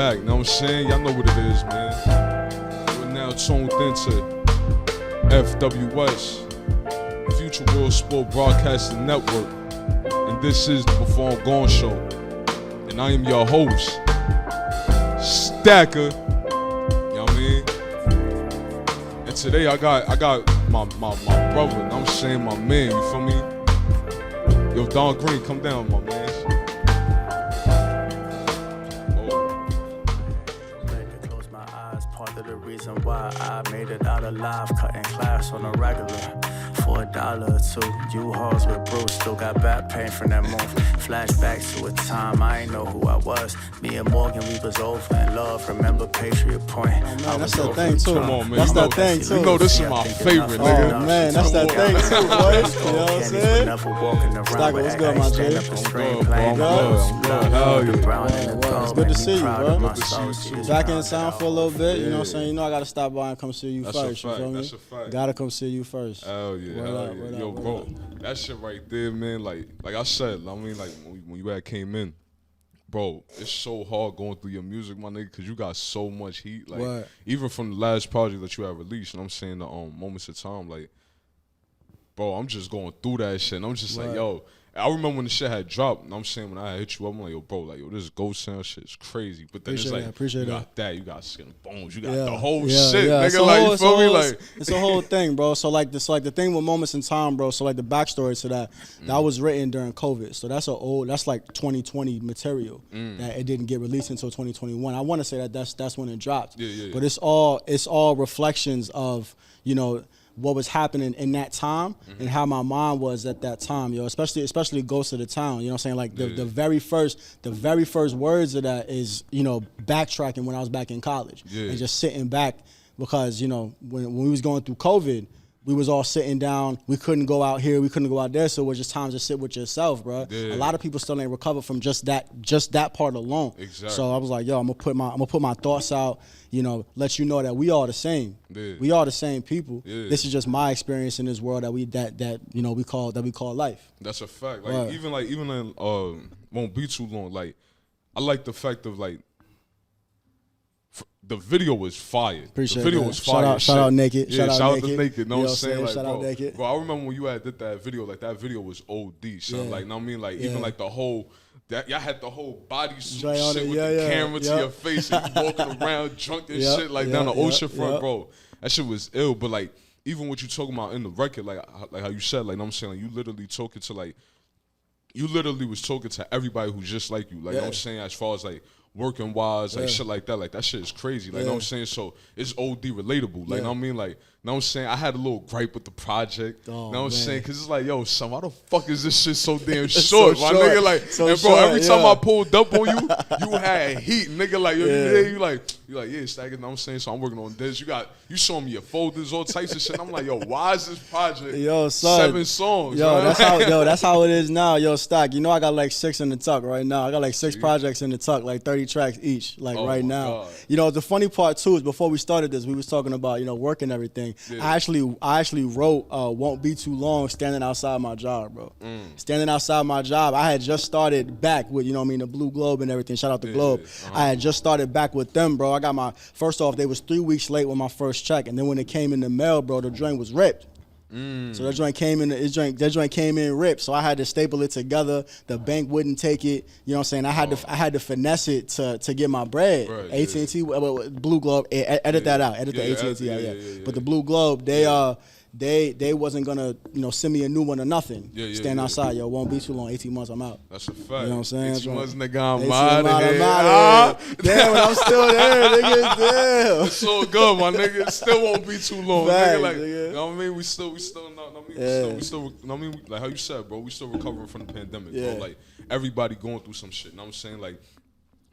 back, you know what I'm saying? Y'all know what it is, man. We're now tuned into FWS, Future World Sport Broadcasting Network. And this is the Before I'm Gone Show. And I am your host, Stacker. You know what I mean? And today I got my brother, you know what I'm saying, my man, you feel me? Yo, Don Green, come down, my man. Part of the reason why I made it out alive, cutting class on a regular for $1 or two. U-Hauls with Bruce, still got back pain from that move. Flashbacks to a time I ain't know who I was. Me and Morgan, we was over in love. Remember Patriot Point? Oh, man, that's that thing too. Come on, man. That's that thing too. You know this is my favorite, nigga. Oh man, that's that thing too, boy. You know what I'm saying? Stacker, what's good, my J? It's good to see you, bro. Good to see you too. Back in town for a little bit, you know what I'm saying? You know I gotta stop by and come see you That's first, a you fact. feel me? That's a fact. Gotta come see you first. Hell yeah, hell yeah. Yo, bro, that shit right there, man. Like I said, I mean, like when you had came in, bro, it's so hard going through your music, my nigga, because you got so much heat. Like What? even from the last project that you had released, and I'm saying the Moments of Time, like, bro, I'm just going through that shit, and I'm just like, yo. I remember when the shit had dropped, and I'm saying when I hit you up, I'm like, yo, bro, like, yo, this ghost sound shit is crazy. But then Appreciate it's like, you got that, you got Skin and Bones, you got the whole shit, nigga. It's a like, whole- you feel me? Like, it's a whole thing, bro. So like the thing with Moments in Time, bro. So like the backstory to that, that was written during COVID. So that's like 2020 material that it didn't get released until 2021. I want to say that's when it dropped. Yeah. But it's all reflections of, you know, what was happening in that time and how my mind was at that time, yo. Especially Ghost of the Town, you know what I'm saying? Like the very first words of that is, you know, backtracking when I was back in college and just sitting back because, you know, when we was going through COVID, we was all sitting down. We couldn't go out here. We couldn't go out there. So it was just time to sit with yourself, bro. Yeah. A lot of people still ain't recovered from just that part alone. Exactly. So I was like, yo, I'm gonna put my thoughts out. You know, let you know that we all the same. Yeah. We all the same people. Yeah. This is just my experience in this world that we call life. that's a fact. Like, Right. even in Won't Be Too Long, like, I like the fact of, like, the video was fire. Appreciate the video that. was fire. Shout out Naked. Yeah, shout out to Naked. Naked. Know what I'm saying? Like, Shout out bro, Naked. bro, I remember when you had did that video. Like, that video was OD. So, Yeah. like, know what I mean? Like, even like the whole. That y'all had the whole bodysuit Dre on shit it, with yeah, the yeah, camera to yep. your face and you walking around drunk and Yep, shit like yep, down the yep, ocean front, yep. bro. That shit was ill. But like even what you talking about in the record, like how you said, like know what I'm saying, like you literally talking to like you literally was talking to everybody who's just like you. Like know what I'm saying, as far as like working wise, like shit like that. Like that shit is crazy. Like know what I'm saying? So it's OD relatable. Like know what I mean? Like know what I'm saying? I had a little gripe with the project. Oh, know what I'm man. saying? Cause it's like, yo, son, why the fuck is this shit so damn so short? My short. nigga, like, So and bro, short, every time yeah. I pulled up on you, you had heat, nigga. Like, yo, you like, yeah, Stagger, know what I'm saying? So I'm working on this. You showing me your folders, all types of shit. I'm like, yo, why is this project Yo, son. 7 songs? Yo, man? that's how it is now. Yo, Stock. You know I got like 6 in the tuck right now. I got like 6 projects in the tuck, like 30 tracks each, like Oh, right my now. God. You know, the funny part too is before we started this, we was talking about, you know, work and everything. Yeah. I actually wrote Won't Be Too Long standing outside my job, bro. Standing outside my job. I had just started back with, you know what I mean, the Blue Globe and everything. Shout out to Globe. I had just started back with them, bro. I got my, first off, they was 3 weeks late with my first check. And then when it came in the mail, bro, the joint was ripped. So that joint came in, that joint came in ripped. So I had to staple it together. The bank wouldn't take it. You know what I'm saying? I had to finesse it to get my bread. Right, AT&T, Blue Globe, edit that out. Edit the AT&T out, yeah. But the Blue Globe, they wasn't gonna, you know, send me a new one or nothing. Stand outside, yo, won't be too long. 18 months, I'm out. That's a fact. You know what I'm saying? 18 months, nigga, I'm 18 out months, of here. I'm outta here. Damn, when I'm still there, nigga. Damn. It's so good, my nigga. It still won't be too long, Facts, nigga. Like, nigga. you know what I mean? We still, not, I mean, we still, you know what I mean? Like how you said, bro, we still recovering from the pandemic, bro. Like everybody going through some shit. You know what I'm saying? Like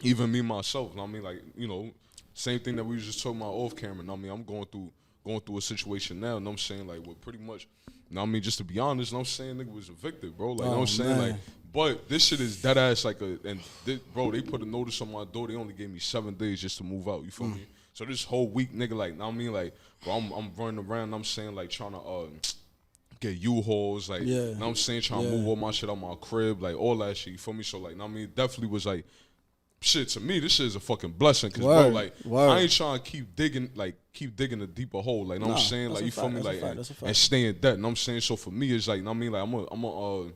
even me myself. You know what I mean? Like, you know, same thing that we was just talking about off camera. You know what I mean? I'm going through a situation now. You know what I'm saying? Like, we're pretty much. You know what I mean? Just to be honest, you know what I'm saying? Nigga was evicted, bro. Like, you know what I'm saying? Man. Like, but this shit is dead ass like bro, they put a notice on my door. They only gave me 7 days just to move out. You feel me? So this whole week, nigga, like, know what I mean? Like, bro, I'm running around, I'm saying, like, trying to get U-Hauls, like, you know what I'm saying? Trying to move all my shit out my crib, like, all that shit, you feel me? So, like, know what I mean? It definitely was, like, shit, to me, this shit is a fucking blessing. Cause Word, bro, like, word. I ain't trying to keep digging a deeper hole. Like, know what I'm saying? Like, you feel me? Like, and stay in debt. Know what I'm saying? So for me, it's like, know what I mean? Like, know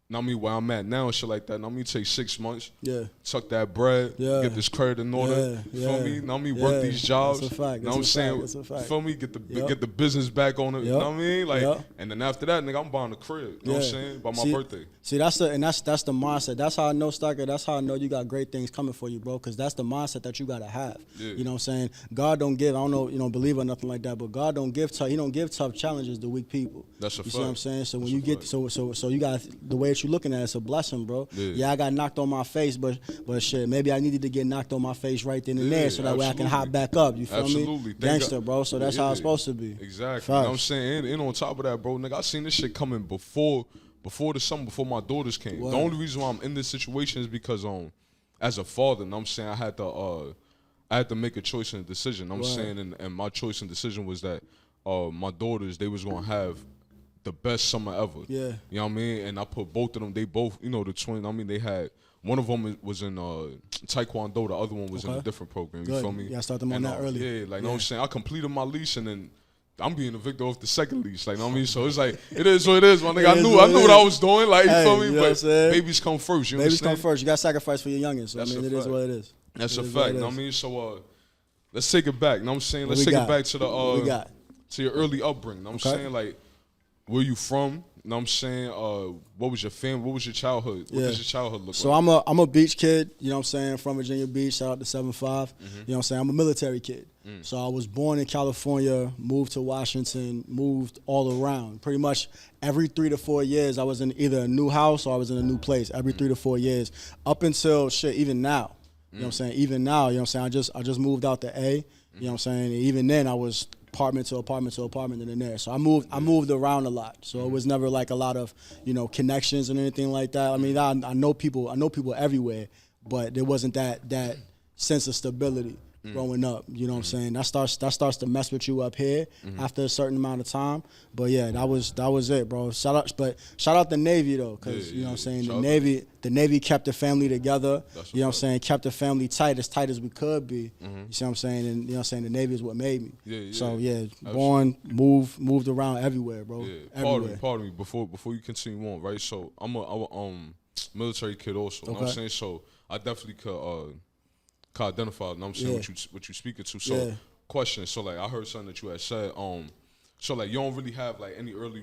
what I mean, where I'm at now and shit like that. Know what I mean, take 6 months. Yeah. Tuck that bread. Yeah. Get this credit in order. You feel me? Know what I mean? Work these jobs. That's a fact. Know what I'm saying? Feel me? Get the business back on it. You know what I mean? Like, and then after that, nigga, I'm buying a crib. You know what I'm saying? By my birthday. See, that's the mindset. That's how I know, Stacker. That's how I know you got great things coming for you, bro. Because that's the mindset that you gotta have. Yeah. You know what I'm saying? God don't give. I don't know, you don't believe or nothing like that, but God don't give tough. He don't give tough challenges to weak people. That's a fact. You see what I'm saying? So when you get so you got the way that you're looking at it, it's a blessing, bro. Yeah, I got knocked on my face, but shit, maybe I needed to get knocked on my face right then and there, so that way I can hop back up. You feel me? Gangster, bro. So that's how it's supposed to be. Exactly. You know what I'm saying? And on top of that, bro, nigga, I seen this shit coming before the summer, before my daughters came. What? The only reason why I'm in this situation is because as a father, you know what I'm saying, I had to make a choice and a decision. You know what I'm saying, and my choice and decision was that my daughters, they was gonna have the best summer ever. Yeah. You know what I mean? And I put both of them, they both, you know, the twin, I mean, they had, one of them was in Taekwondo, the other one was in a different program. You feel me? Yeah, I started them on that early. Yeah, like, you know what I'm saying? I completed my lease and then I'm being a victim of the second lease. Like, you know what I mean? So it's like, it is what it is, my nigga. I knew what I was doing. Like, you feel me? You know but babies come first. You babies come first. You got to sacrifice for your youngins. So, I mean, it is what it is. That's a fact. You know what I mean? So let's take it back. You know what I'm saying? Let's take it back to to your early upbringing. You know what I'm saying? Like, where you from? You know what I'm saying? What was your family? What was your childhood? What does your childhood look like? So I'm a beach kid, you know what I'm saying, from Virginia Beach, shout out to 7-5. You know what I'm saying? I'm a military kid. So I was born in California, moved to Washington, moved all around. Pretty much every 3 to 4 years, I was in either a new house or I was in a new place every 3 to 4 years. Up until even now. You know what I'm saying? Even now, you know what I'm saying? I just moved out to A. You know what I'm saying? And even then I was apartment to apartment to apartment and then there. So I moved around a lot. So it was never like a lot of, you know, connections and anything like that. I mean, I know people everywhere, but there wasn't that sense of stability growing up. You know what I'm saying? That starts to mess with you up here after a certain amount of time. But yeah, that was it, bro. Shout out the Navy though, because you know what I'm saying, the Navy kept the family together. You know what I'm saying? Kept the family tight as we could be. You see what I'm saying? And you know what I'm saying? The Navy is what made me. So yeah, born, moved around everywhere, bro. Everywhere. Pardon me. Before you continue on, right? So I'm a military kid also. You know what I'm saying? So I definitely could identify, you know what I'm saying, what you speaking to. So question, so like I heard something that you had said, so like you don't really have like any early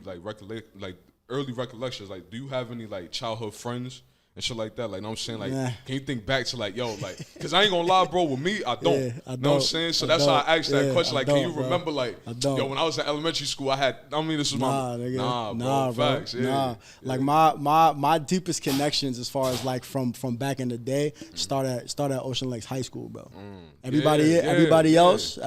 recollections. Like, do you have any like childhood friends and shit like that? Like, you know what I'm saying? Like, can you think back to like, yo, like, cause I ain't gonna lie, bro, with me, I don't. You know what I'm saying? So that's why I asked that question. Like, can you remember, like, yo, when I was in elementary school, this was bro. Facts. Yeah. Like my deepest connections as far as like from back in the day start at Ocean Lakes High School, bro. Everybody else,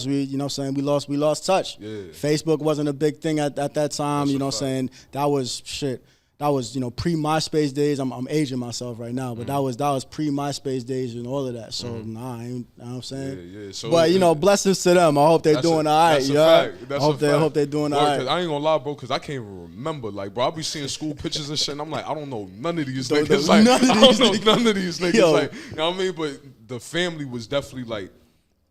we, you know what I'm saying, we lost touch. Facebook wasn't a big thing at that time, you know what I'm saying? That was shit. That was, you know, pre-MySpace days. I'm aging myself right now, but that was pre-MySpace days and all of that. So, I ain't, you know what I'm saying? So but, you know, blessings to them. I hope they're doing all right, yeah. I hope they're doing all right. I ain't gonna lie, bro, because I can't even remember. Like, bro, I be seeing school pictures and shit, and I'm like, I don't know none of these niggas. Like, I don't know none of these niggas. Like, you know what I mean? But the family was definitely, like,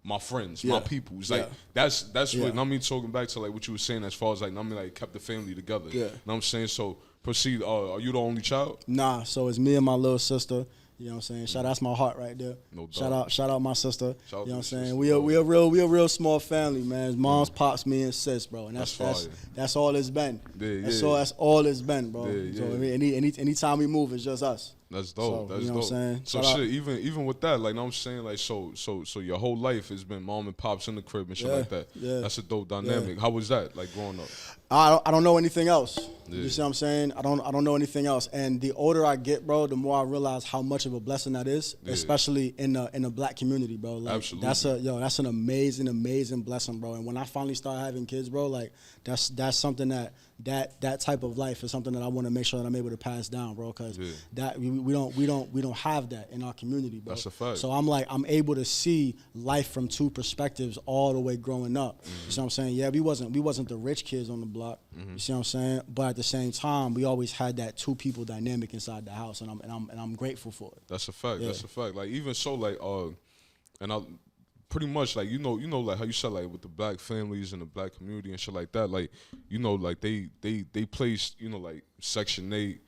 my friends, my peoples. Like, that's what, I mean, talking back to, like, what you were saying as far as, like, I mean, like, kept the family together. You know what I'm saying? So, proceed. Are you the only child? Nah, so it's me and my little sister. You know what I'm saying? That's my heart right there. No doubt. Shout out my sister. You know what I'm saying? We a real small family, man. Mom's, pops, me, and sis, bro. And that's all it's been. That's all it's been, bro. So anytime we move, it's just us. That's dope. That's you know dope. What I'm saying? So shit, even with that, like, you know what I'm saying, like, so your whole life has been mom and pops in the crib and shit like that. Yeah. That's a dope dynamic. How was that, like, growing up? I don't know anything else. You see what I'm saying? I don't know anything else. And the older I get, bro, the more I realize how much of a blessing that is, especially in the black community, bro. Like, absolutely. That's an amazing blessing, bro. And when I finally started having kids, bro, like, that's something that that type of life is something that I want to make sure that I'm able to pass down, bro. Because that we don't have that in our community, bro. That's a fact. So I'm able to see life from two perspectives all the way growing up. You see what I'm saying? Yeah, we wasn't the rich kids on the block. You see what I'm saying? But at the same time, we always had that two people dynamic inside the house, and I'm grateful for it. That's a fact. That's a fact. Like even so, like and I pretty much like you know like how you said like with the black families and the black community and shit like that, like like they placed like Section 8,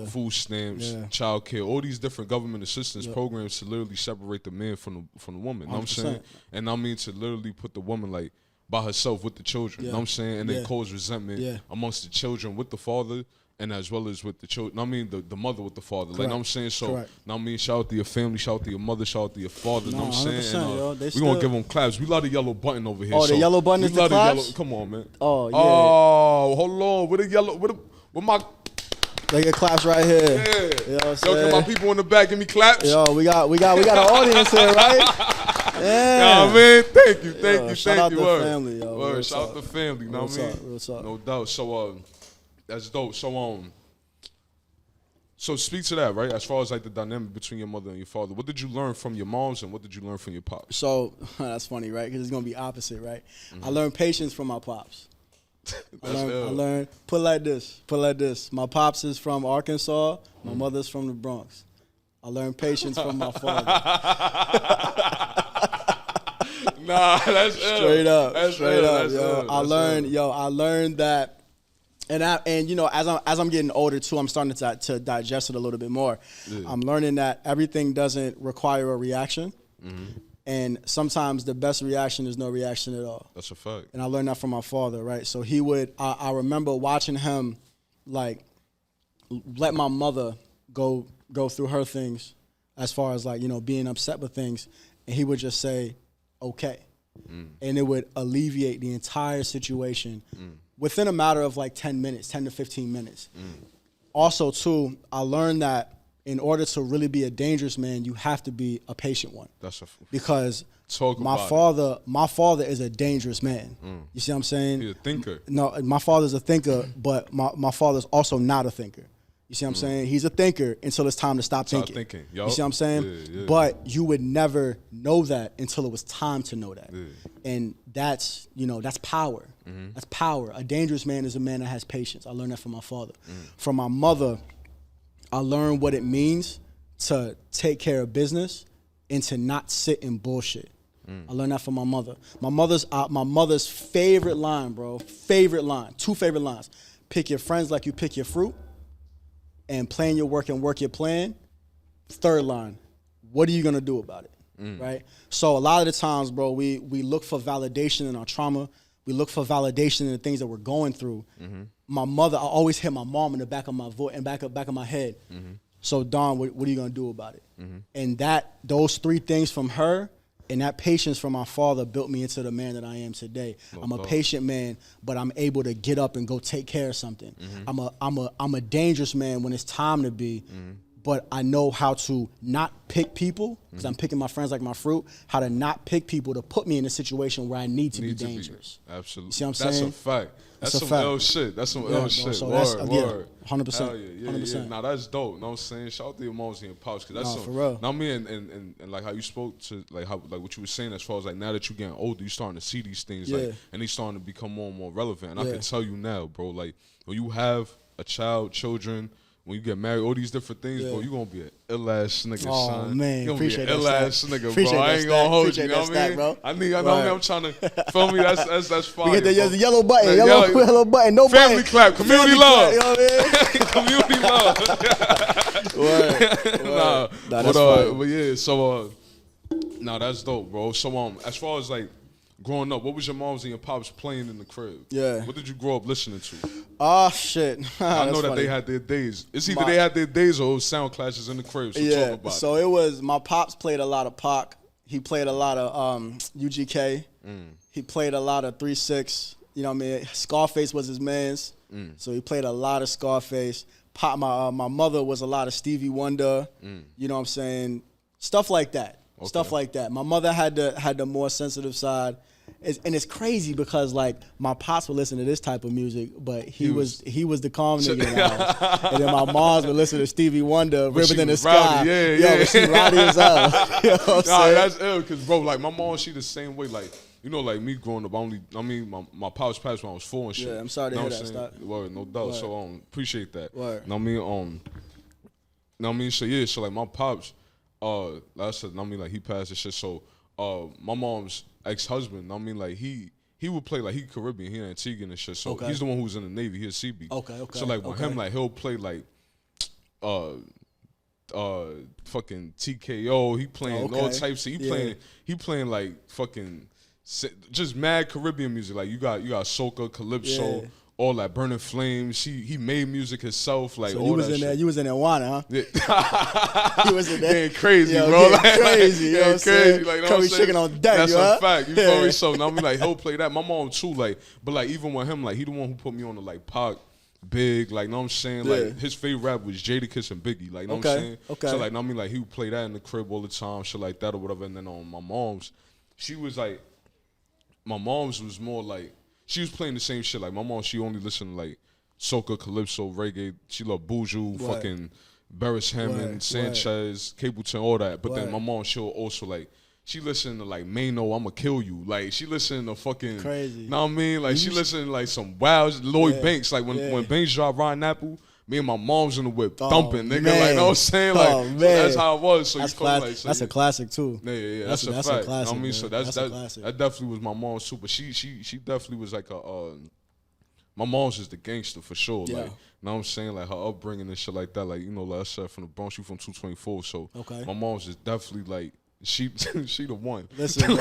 food stamps, child care, all these different government assistance programs to literally separate the man from the woman. You know what I'm saying? And I mean to literally put the woman like by herself with the children. You know what I'm saying? And then cause resentment amongst the children with the father. And as well as with the children, I mean the mother with the father. Correct. Like, you know what I'm saying? So, I mean, shout out to your family, shout out to your mother, shout out to your father. You know what I'm saying? And, we're going to give them claps. We love the yellow button over here. Oh, the yellow button is the claps? Come on, man. Oh, yeah. Oh, hold on. With the yellow, with my... They get claps right here. Yeah. You know what I'm saying? Yo, can my people in the back give me claps? Yo, we got an audience here, right? Yeah. Nah, man, thank you. Shout out to family, yo. Word, shout out to family, you know what I mean? Real talk. No doubt. So, that's dope. So speak to that, right? As far as like the dynamic between your mother and your father, what did you learn from your moms and what did you learn from your pops? So that's funny, right? Because it's gonna be opposite, right? I learned patience from my pops. I learned put it like this. My pops is from Arkansas. My mother's from the Bronx. I learned patience from my father. Nah, that's straight up. That's straight up, that's yo. I learned that. And as I'm getting older too, I'm starting to digest it a little bit more. Yeah. I'm learning that everything doesn't require a reaction, and sometimes the best reaction is no reaction at all. That's a fact. And I learned that from my father, right? So he would. I remember watching him, like, let my mother go through her things, as far as like being upset with things, and he would just say, "Okay," and it would alleviate the entire situation. Within a matter of like 10 to 15 minutes. Also, too, I learned that in order to really be a dangerous man, you have to be a patient one. Because my father is a dangerous man. You see what I'm saying? He's a thinker. No, my father's a thinker, but my father's also not a thinker. You see what I'm saying? He's a thinker until it's time to stop thinking. You see what I'm saying? Yeah. But you would never know that until it was time to know that. Yeah. And that's power. That's power. A dangerous man is a man that has patience. I learned that from my father. From my mother, I learned what it means to take care of business and to not sit in bullshit. I learned that from my mother. My mother's favorite line, bro. Favorite line. Two favorite lines. Pick your friends like you pick your fruit. And plan your work and work your plan. Third line, what are you gonna do about it, right? So a lot of the times, bro, we look for validation in our trauma. We look for validation in the things that we're going through. My mother, I always hear my mom in the back of my voice and back of my head. So Don, what are you gonna do about it? And those three things from her and that patience from my father built me into the man that I am today. I'm a patient man, but I'm able to get up and go take care of something. I'm a dangerous man when it's time to be, but I know how to not pick people, because I'm picking my friends like my fruit, how to not pick people to put me in a situation where I need to be dangerous. Absolutely. You see what I'm saying? That's a fact. That's some ill shit. That's some ill shit. So word. 100%. Hell yeah. 100%. Nah, that's dope. You know what I'm saying? Shout out to your moms and your pops, because that's some. For real. Now, me and like how you spoke to, like what you were saying, as far as like now that you're getting older, you're starting to see these things, like, and they starting to become more and more relevant. And I can tell you now, bro, like when you have a child, children, when you get married, all these different things, bro, you gonna be an ill-ass nigga, son. Oh, man. You gonna Appreciate be an ill-ass nigga, Appreciate bro. I ain't gonna hold you, you know what I mean? Bro. I know I'm trying to, feel me? That's fine. We get the yellow button, yellow button, no family button. clap, community love. You know what I mean? Community love. That's fine. But yeah, so, that's dope, bro. So, as far as like, growing up, what was your moms and your pops playing in the crib? Yeah. What did you grow up listening to? Oh, shit. I know that they had their days. It's either they had their days or it was sound clashes in the crib, so talk about it. So it was, my pops played a lot of Pac. He played a lot of UGK. He played a lot of 3-6. You know what I mean? Scarface was his man's. So he played a lot of Scarface. My mother was a lot of Stevie Wonder. You know what I'm saying? Stuff like that. Okay. Stuff like that. My mother had the more sensitive side, it's crazy because like my pops would listen to this type of music, but he was the calm nigga in the house. And then my moms would listen to Stevie Wonder, River in the Sky. But she rowdy as hell. You know what I'm saying? That's ill, cause bro, like my mom, she the same way. Like, you know, like me growing up, my pops passed when I was 4 and shit. Yeah, I'm sorry to hear that. Word, no doubt. Word. So appreciate that. Word. So yeah, so like my pops, like I said, like he passed and shit. So my mom's ex-husband, like he would play like he Caribbean, he Antiguan and shit. So he's the one who was in the Navy, he a Seabee. Okay. So like with him, like he'll play like fucking TKO, he playing all types of, he playing like fucking just mad Caribbean music. Like you got soca, calypso, all that, Burning Flames. He made music himself. Like so all you was that in shit. there. You was in Atlanta, huh? Yeah. You was in there. Getting crazy, Yo, bro. Getting crazy, you know what I'm saying? Like, Curry chicken on deck, that's a fact. You feel me? So like he'll play that. My mom too. Like, but like even with him, like he the one who put me on the like Pac, Big. Like, know what I'm saying? Like his favorite rap was Jadakiss and Biggie. Like, know what I'm saying? Okay. So like, like he would play that in the crib all the time, shit like that or whatever. And then on my mom's, she was like, my mom's was more like, she was playing the same shit. Like my mom, she only listened to like soca, calypso, reggae. She loved Buju, fucking Beres Hammond, Sanchez, Capleton, all that. But then my mom, she'll also like, she listened to like Mano, I'ma Kill You. Like she listened to fucking crazy. Know what I mean? Like she listened to like some wild Lloyd Banks. Like when Banks dropped Rotten Apple, me and my mom's in the whip thumping, nigga. Man. Like know what I'm saying? Like so that's how it was. So that's you feel like so, that's a classic too. Yeah. That's a fact. Classic, I mean, so that classic. That definitely was my mom's too. But she definitely was like a my mom's is the gangster for sure. Yeah. Like, know what I'm saying? Like her upbringing and shit like that. Like, you know, like I said, from the Bronx, you from 224. So my mom's is definitely like she the one. Listen,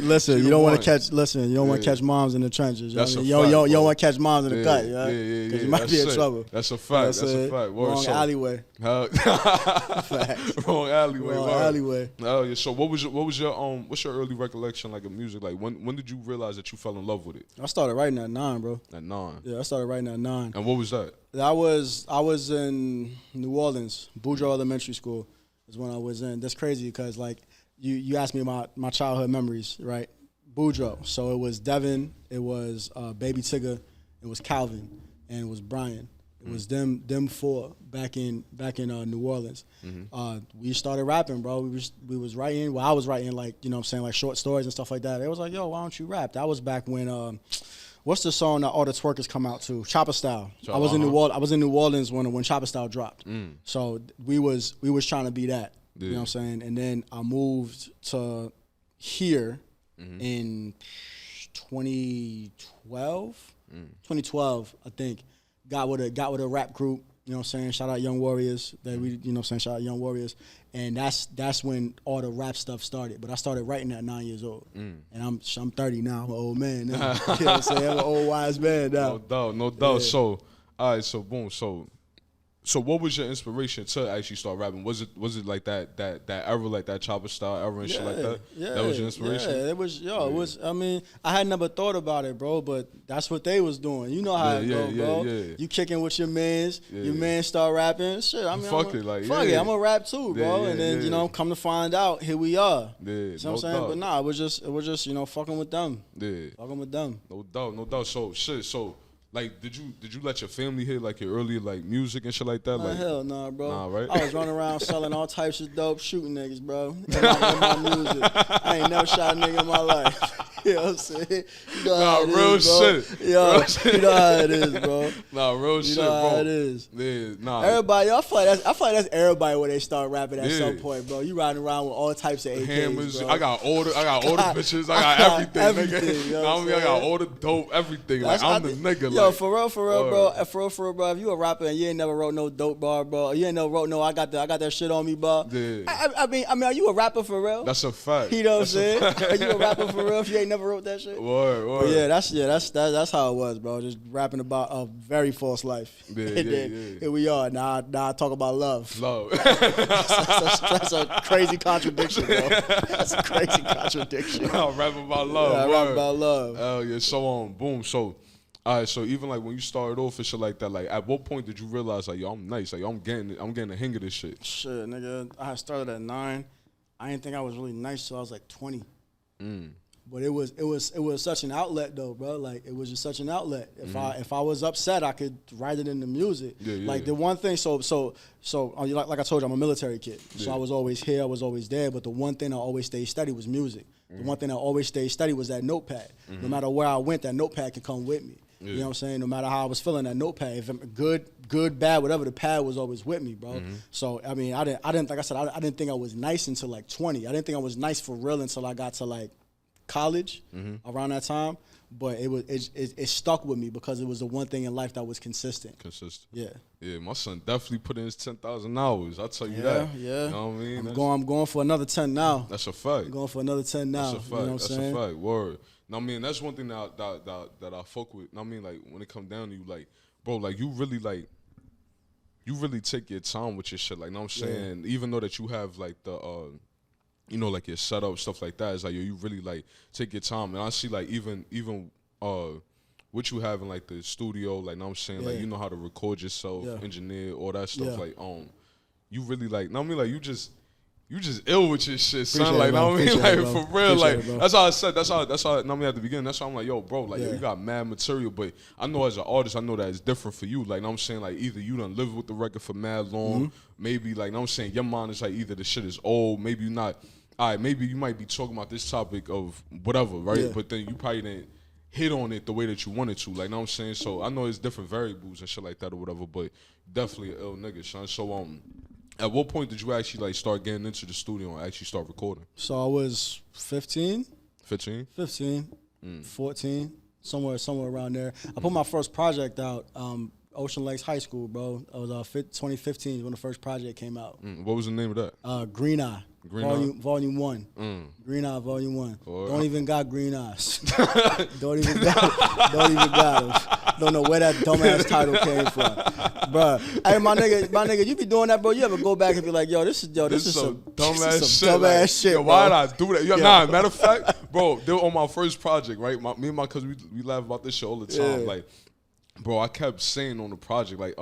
listen. You don't want to catch. Listen, you don't want to catch moms in the trenches. That's you don't want to catch moms in the cut. Yeah. Because you might be in trouble. That's a fact. That's a fact. Wrong alleyway. Wrong alleyway. Wrong alleyway. Oh yeah. So what's your early recollection like of music? Like when did you realize that you fell in love with it? I started writing at 9, bro. At 9. Yeah, I started writing at 9. And what was that? I was in New Orleans, Boudreaux Elementary School. Is when I was in. That's crazy because like you asked me about my childhood memories, right? Boudreaux. So it was Devin, it was Baby Tigger, it was Calvin, and it was Brian. It was them four back in New Orleans. We started rapping, bro. We was writing. Well, I was writing like, you know what I'm saying, like short stories and stuff like that. It was like, yo, why don't you rap? That was back when what's the song that all the twerkers come out to? Chopper Style. I was in New Orleans when Chopper Style dropped. So we was trying to be that. You know what I'm saying? And then I moved to here in 2012. 2012, I think. Got with a rap group. You know what I'm saying? Shout out Young Warriors. That we, you know what I'm saying? Shout out Young Warriors. And that's when all the rap stuff started. But I started writing at 9 years old. And I'm 30 now. I'm an old man now. You know what I'm saying? I'm an old wise man now. No doubt. Yeah. So, all right, so boom. So what was your inspiration to actually start rapping? Was it like that era, like that Chopper Style era and shit like that? Yeah. That was your inspiration? Yeah, it was, I mean, I had never thought about it, bro, but that's what they was doing. You know how it go, bro. Yeah. You kicking with your mans, your man start rapping. Shit, I mean, fuck it, I'm gonna rap too, bro. And then, you know, come to find out, here we are. Yeah, you know what I'm saying? Doubt. But nah, it was just, you know, fucking with them. Yeah. Fucking with them. No doubt. So like, did you let your family hear like your early like music and shit like that? Like, hell no, bro. Nah, right? I was running around selling all types of dope, shooting niggas, bro. In my music. I ain't never shot a nigga in my life. You know what I'm saying? You know how it real is, bro. shit. Yo, you know how it is, bro. Real shit, bro. You know how it is. Yeah, nah. Everybody, I feel like that's everybody when they start rapping at some point, bro. You riding around with all types of AKs, hammers. bro. I got all the bitches. I got everything, nigga. You know I got all the dope, everything. Like I'm the nigga. Yo, like, for real, bro. For real, bro. If you a rapper and you ain't never wrote no dope bar, bro. You ain't never wrote no I got that shit on me, bro. Yeah. I mean, are you a rapper for real? That's a fact. You know what I'm saying? Are you a rapper for real if you ain't never wrote that shit? Word. Yeah, that's how it was, bro. Just rapping about a very false life. Yeah, and then here we are. Now I talk about love. That's a crazy contradiction, bro. That's a crazy contradiction. I rap about love. Yeah, I rap about love. Oh yeah. So boom. So, all right. So even like when you started off and shit like that, like at what point did you realize like, yo, I'm nice, like yo, I'm getting the hang of this shit? Shit, nigga. I had started at 9. I didn't think I was really nice till I was like 20. But it was such an outlet though, bro. Like it was just such an outlet. If I was upset, I could write it in the music. Like the one thing, so like I told you, I'm a military kid. So I was always here, I was always there. But the one thing I always stayed steady was music. The one thing I always stayed steady was that notepad. No matter where I went, that notepad could come with me. You know what I'm saying? No matter how I was feeling, that notepad, if I'm good, bad, whatever, the pad was always with me, bro. So I mean, I didn't like I said, I didn't think I was nice until like 20. I didn't think I was nice for real until I got to like college around that time. But it stuck with me because it was the one thing in life that was consistent. Yeah, my son definitely put in his 10,000 hours. I'll tell you that. Yeah. You know what I mean? I'm going for another 10 now. That's a fact. I'm going for another 10 now. That's a fact. You know what I'm That's saying? a fact. Word. I mean, that's one thing that I fuck with. I mean, like when it come down to you, like, bro, like you really take your time with your shit. Like, know what I'm saying? Even though that you have like the you know, like your setup, stuff like that, it's like, yo, you really like take your time. And I see like even what you have in like the studio, like, know what I'm saying? Like, you know how to record yourself, engineer, all that stuff. Like, you really like, know what I mean? Like, you just ill with your shit, son. Like, know what I mean? Like, for real. Like, that's how I said. That's how. Know what I mean? At the beginning, that's why I'm like, yo, bro. Like, yo, you got mad material, but I know as an artist, I know that it's different for you. Like, know what I'm saying? Like, either you done live with the record for mad long, maybe like, know what I'm saying? Your mind is like either the shit is old, maybe you're not. All right, maybe you might be talking about this topic of whatever, right? But then you probably didn't hit on it the way that you wanted to. Like, know what I'm saying? So I know it's different variables and shit like that or whatever, but definitely an ill nigga, son. So at what point did you actually like start getting into the studio and actually start recording? So I was 15. 15? 14, somewhere around there. I put my first project out, Ocean Lakes High School, bro. It was 2015 when the first project came out. What was the name of that? Green Eye. Volume 1. Green Eye Volume 1. Don't even got green eyes. Don't even got them. Don't know where that dumbass title came from. Bruh. Hey, my nigga, you be doing that, bro. You ever go back and be like, yo, this is some dumbass shit. Yo, why did I do that? Yo, nah, matter of fact, bro, they were on my first project, right? Me and my cousin, we laugh about this shit all the time. Like, bro, I kept saying on the project, like,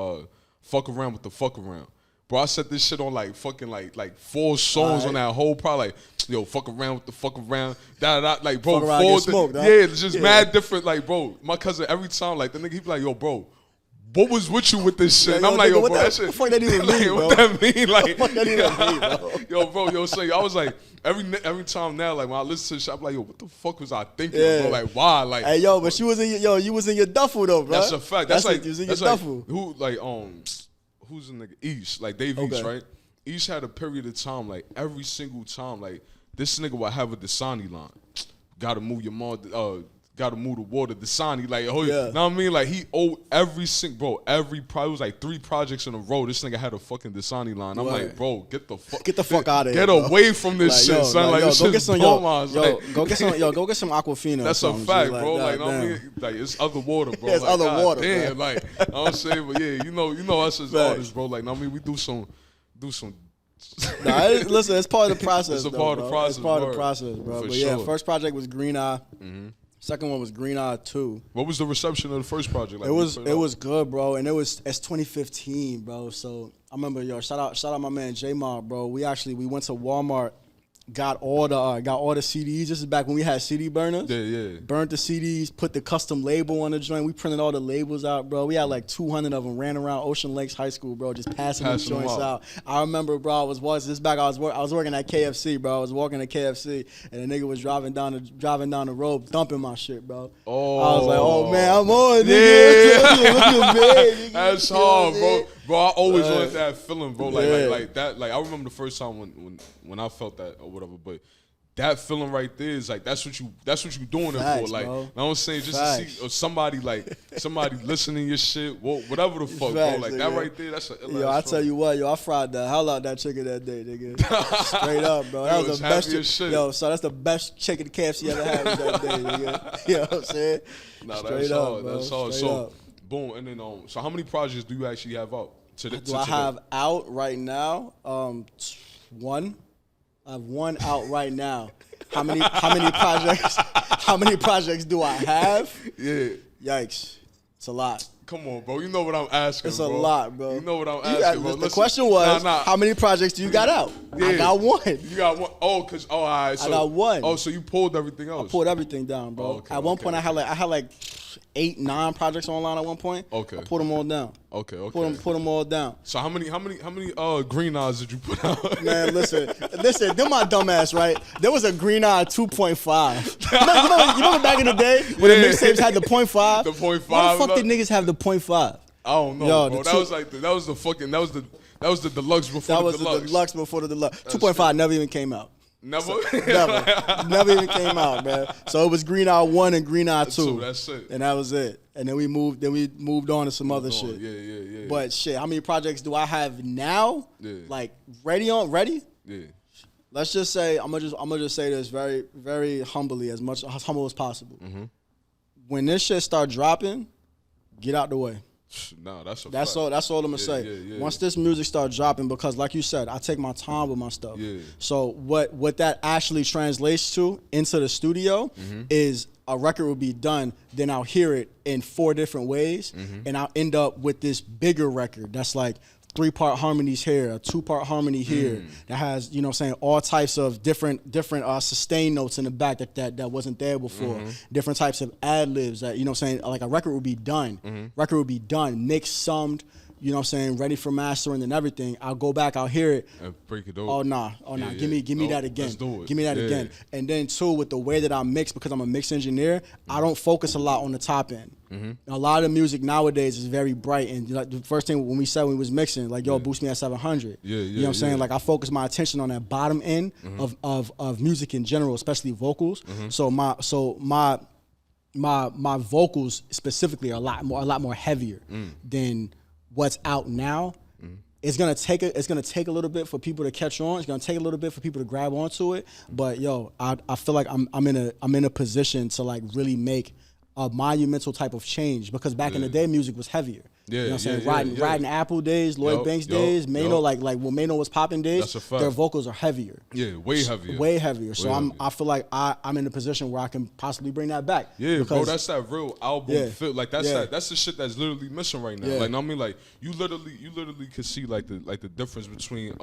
fuck around with the fuck around. Bro, I set this shit on like fucking like 4 songs on that whole project. Like, yo, fuck around with the fuck around. Like, bro, fuck around, smoked, huh? Yeah, it's just mad different. Like, bro, my cousin every time, like, the nigga, he be like, yo, bro, what was with you with this shit? And I'm like, yo, bro, that shit. What the fuck that even mean, bro? What that mean? Like, what the fuck that even mean, bro? So I was like, every time now, like, when I listen to the shit, I'm like, yo, what the fuck was I thinking, bro? Like, why? Like, hey, yo, but you was in your duffel though, bro. That's a fact. That's like, you was in your duffel. Who, like, who's the nigga? East, like Dave East, right? East had a period of time, like every single time, like this nigga would have a Dasani line. Gotta move your mom, gotta move the water, Dasani, like, know what I mean? Like, he owed every single, bro, it was like 3 projects in a row. This nigga had a fucking Dasani line. I'm like, bro, get the fuck out of here. Get away from this shit, son. Like, go get some, go get some Aquafina. That's a fact, bro. Like, I mean, like, it's other water, bro. It's like, other water, damn, bro. Like, I'm saying, but yeah, you know us as artists, bro. Like, I mean, we do some. Nah, listen, it's part of the process. It's part of the process. It's part of the process, bro. But yeah, first project was Green Eye. Second one was Green Eye 2. What was the reception of the first project? Like, it was good, bro, and it's 2015, bro. So I remember, yo, shout out my man J Mob, bro. We went to Walmart. Got all the CDs. This is back when we had CD burners. Yeah. Burned the CDs, put the custom label on the joint. We printed all the labels out, bro. We had like 200 of them. Ran around Ocean Lakes High School, bro, just passing the joints out. I remember, bro. I was working at KFC, bro. I was walking at KFC, and a nigga was driving down the road, dumping my shit, bro. Oh, I was like, oh man, I'm on, nigga. Look that's hard, bro. Bro, I always wanted that feeling, bro. Like that. Like, I remember the first time when I felt that or whatever, but that feeling right there is like that's what you doing it for. Like, bro. You know what I'm saying, just to see or somebody listening your shit, whatever the fuck, bro. Like, that right there, that's a yo. I tell you what, yo, I fried the hell out that chicken that day, nigga. Straight up, bro. That was the best chicken. Yo, so that's the best chicken KFC ever had that day, nigga. You know what I'm saying? Nah, Straight up, bro. That's hard. Straight So, up. boom, and then so how many projects do you actually have out? Do I have out right now? One. I have one out right now. How many projects? How many projects do I have? Yeah. Yikes! It's a lot. Come on, bro. You know what I'm asking, It's bro. a lot, bro. You know what I'm asking, bro. The question was, how many projects do you got out? Yeah. I got one. You got one? Oh, all right. So, I got one. Oh, so you pulled everything else? I pulled everything down, bro. Okay, at one point, I had like 8, 9 projects online at one point. Okay. I pulled them all down. Okay. Put them all down. So how many green eyes did you put out? Man, listen, them my dumb ass, right? There was a Green Eye 2.5. You know back in the day when the mixtapes had the 0.5? The 0.5. Why the fuck did niggas have the 0.5? I don't know, Yo, bro. That was the deluxe before That was the deluxe. the deluxe before the deluxe. 2.5 never even came out. Never? Never even came out, man. So it was Green Eye 1 and Green Eye 2. That's it. And that was it. And then we moved on to some other shit. Yeah. But shit, how many projects do I have now? Yeah. Like ready? Yeah. Let's just say I'm gonna just say this very, very humbly, as humble as possible. Mm-hmm. When this shit start dropping, get out the way. Nah, that's all. That's all I'm gonna say. Yeah. Once this music starts dropping, because like you said, I take my time with my stuff. Yeah. So what that actually translates to into the studio is a record will be done, then I'll hear it in 4 different ways, and I'll end up with this bigger record that's like 3-part harmonies here, a 2-part harmony here that has, you know what I'm saying, all types of different sustain notes in the back that wasn't there before. Different types of ad-libs that, you know what I'm saying, like a record will be done. Record will be done, mixed, summed, you know what I'm saying, ready for mastering and everything. I'll go back, I'll hear it. And break it over. Oh nah. Give me that again. Let's do it. Give me that again. And then too, with the way that I mix, because I'm a mix engineer, I don't focus a lot on the top end. A lot of music nowadays is very bright, and like the first thing when we was mixing, like yo, boost me at 700. You know what I'm saying? Like I focus my attention on that bottom end of music in general, especially vocals. So my vocals specifically are a lot more heavier than what's out now. It's gonna take a little bit for people to catch on. It's gonna take a little bit for people to grab onto it. But yo, I feel like I'm in a position to like really make a monumental type of change, because back in the day music was heavier. You know what I'm saying? Riding Apple days, Lloyd Banks days, Mano, like when Mano was popping days, That's a fact. their vocals are heavier. Yeah, way heavier. Way heavier. So I feel like I'm in a position where I can possibly bring that back. Yeah, bro, that's that real album feel. Like that's the shit that's literally missing right now. Yeah. Like I mean, like you literally could see like the difference between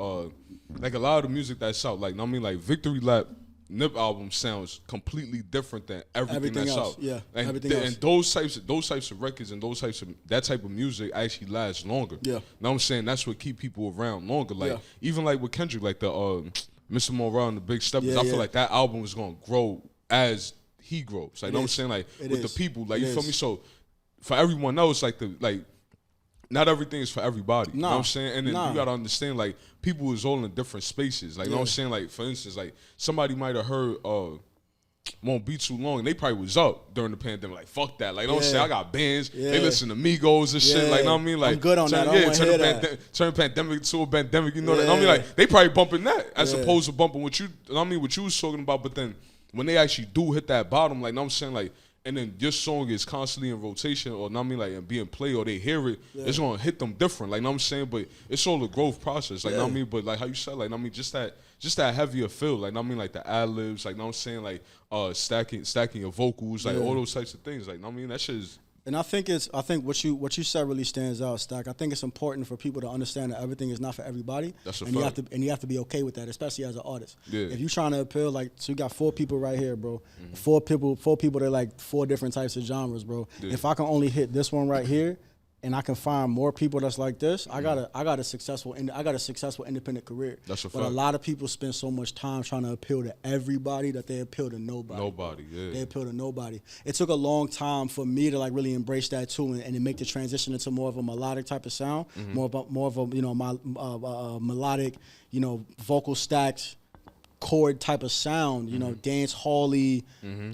like a lot of the music that's out. Like I mean, like Victory Lap Nip album sounds completely different than everything that's else, out. yeah, and, everything else. And those types of records and that type of music actually lasts longer. Yeah. Know what I'm saying? That's what keep people around longer. Like even like with Kendrick, like the Mr. Morale and the Big Steppers, I feel like that album is gonna grow as he grows. Like know what I'm saying? Like with the people, like you feel me? So for everyone else, like not everything is for everybody. You know what I'm saying? And then you gotta understand, like, people is all in different spaces. Like, you know what I'm saying? Like, for instance, like, somebody might have heard Won't Be Too Long, and they probably was up during the pandemic. Like, fuck that. Like, you know what I'm saying? I got bands. They listen to Migos and shit. Like, you know what I mean? Like, I'm good on that. I don't hear that. Turn pandemic to a pandemic. You know that? You know what I mean? Like, they probably bumping that as opposed to bumping what you, you know what I mean, what you was talking about. But then when they actually do hit that bottom, like, you know what I'm saying? Like, and then your song is constantly in rotation, or know what I mean, like, and being played, or they hear it, it's gonna hit them different. Like, know what I'm saying? But it's all a growth process. Like, know what I mean? But like how you said, like, know what I mean, just that heavier feel. Like, know what I mean, like the ad libs, like, know what I'm saying, like stacking your vocals, like all those types of things. Like, know what I mean, that shit is. And I think what you said really stands out, Stack. I think it's important for people to understand that everything is not for everybody. That's a and fact. you have to be okay with that, especially as an artist. Yeah. If you're trying to appeal, like, so you got 4 people right here, bro. 4 people that like 4 different types of genres, bro. Yeah. If I can only hit this one right here, and I can find more people that's like this, I got a successful independent career. That's a But fact. a lot of people spend so much time trying to appeal to everybody that they appeal to nobody. They appeal to nobody. It took a long time for me to like really embrace that too, and to make the transition into more of a melodic type of sound, more of a melodic, vocal stacked chord type of sound, dance hall-y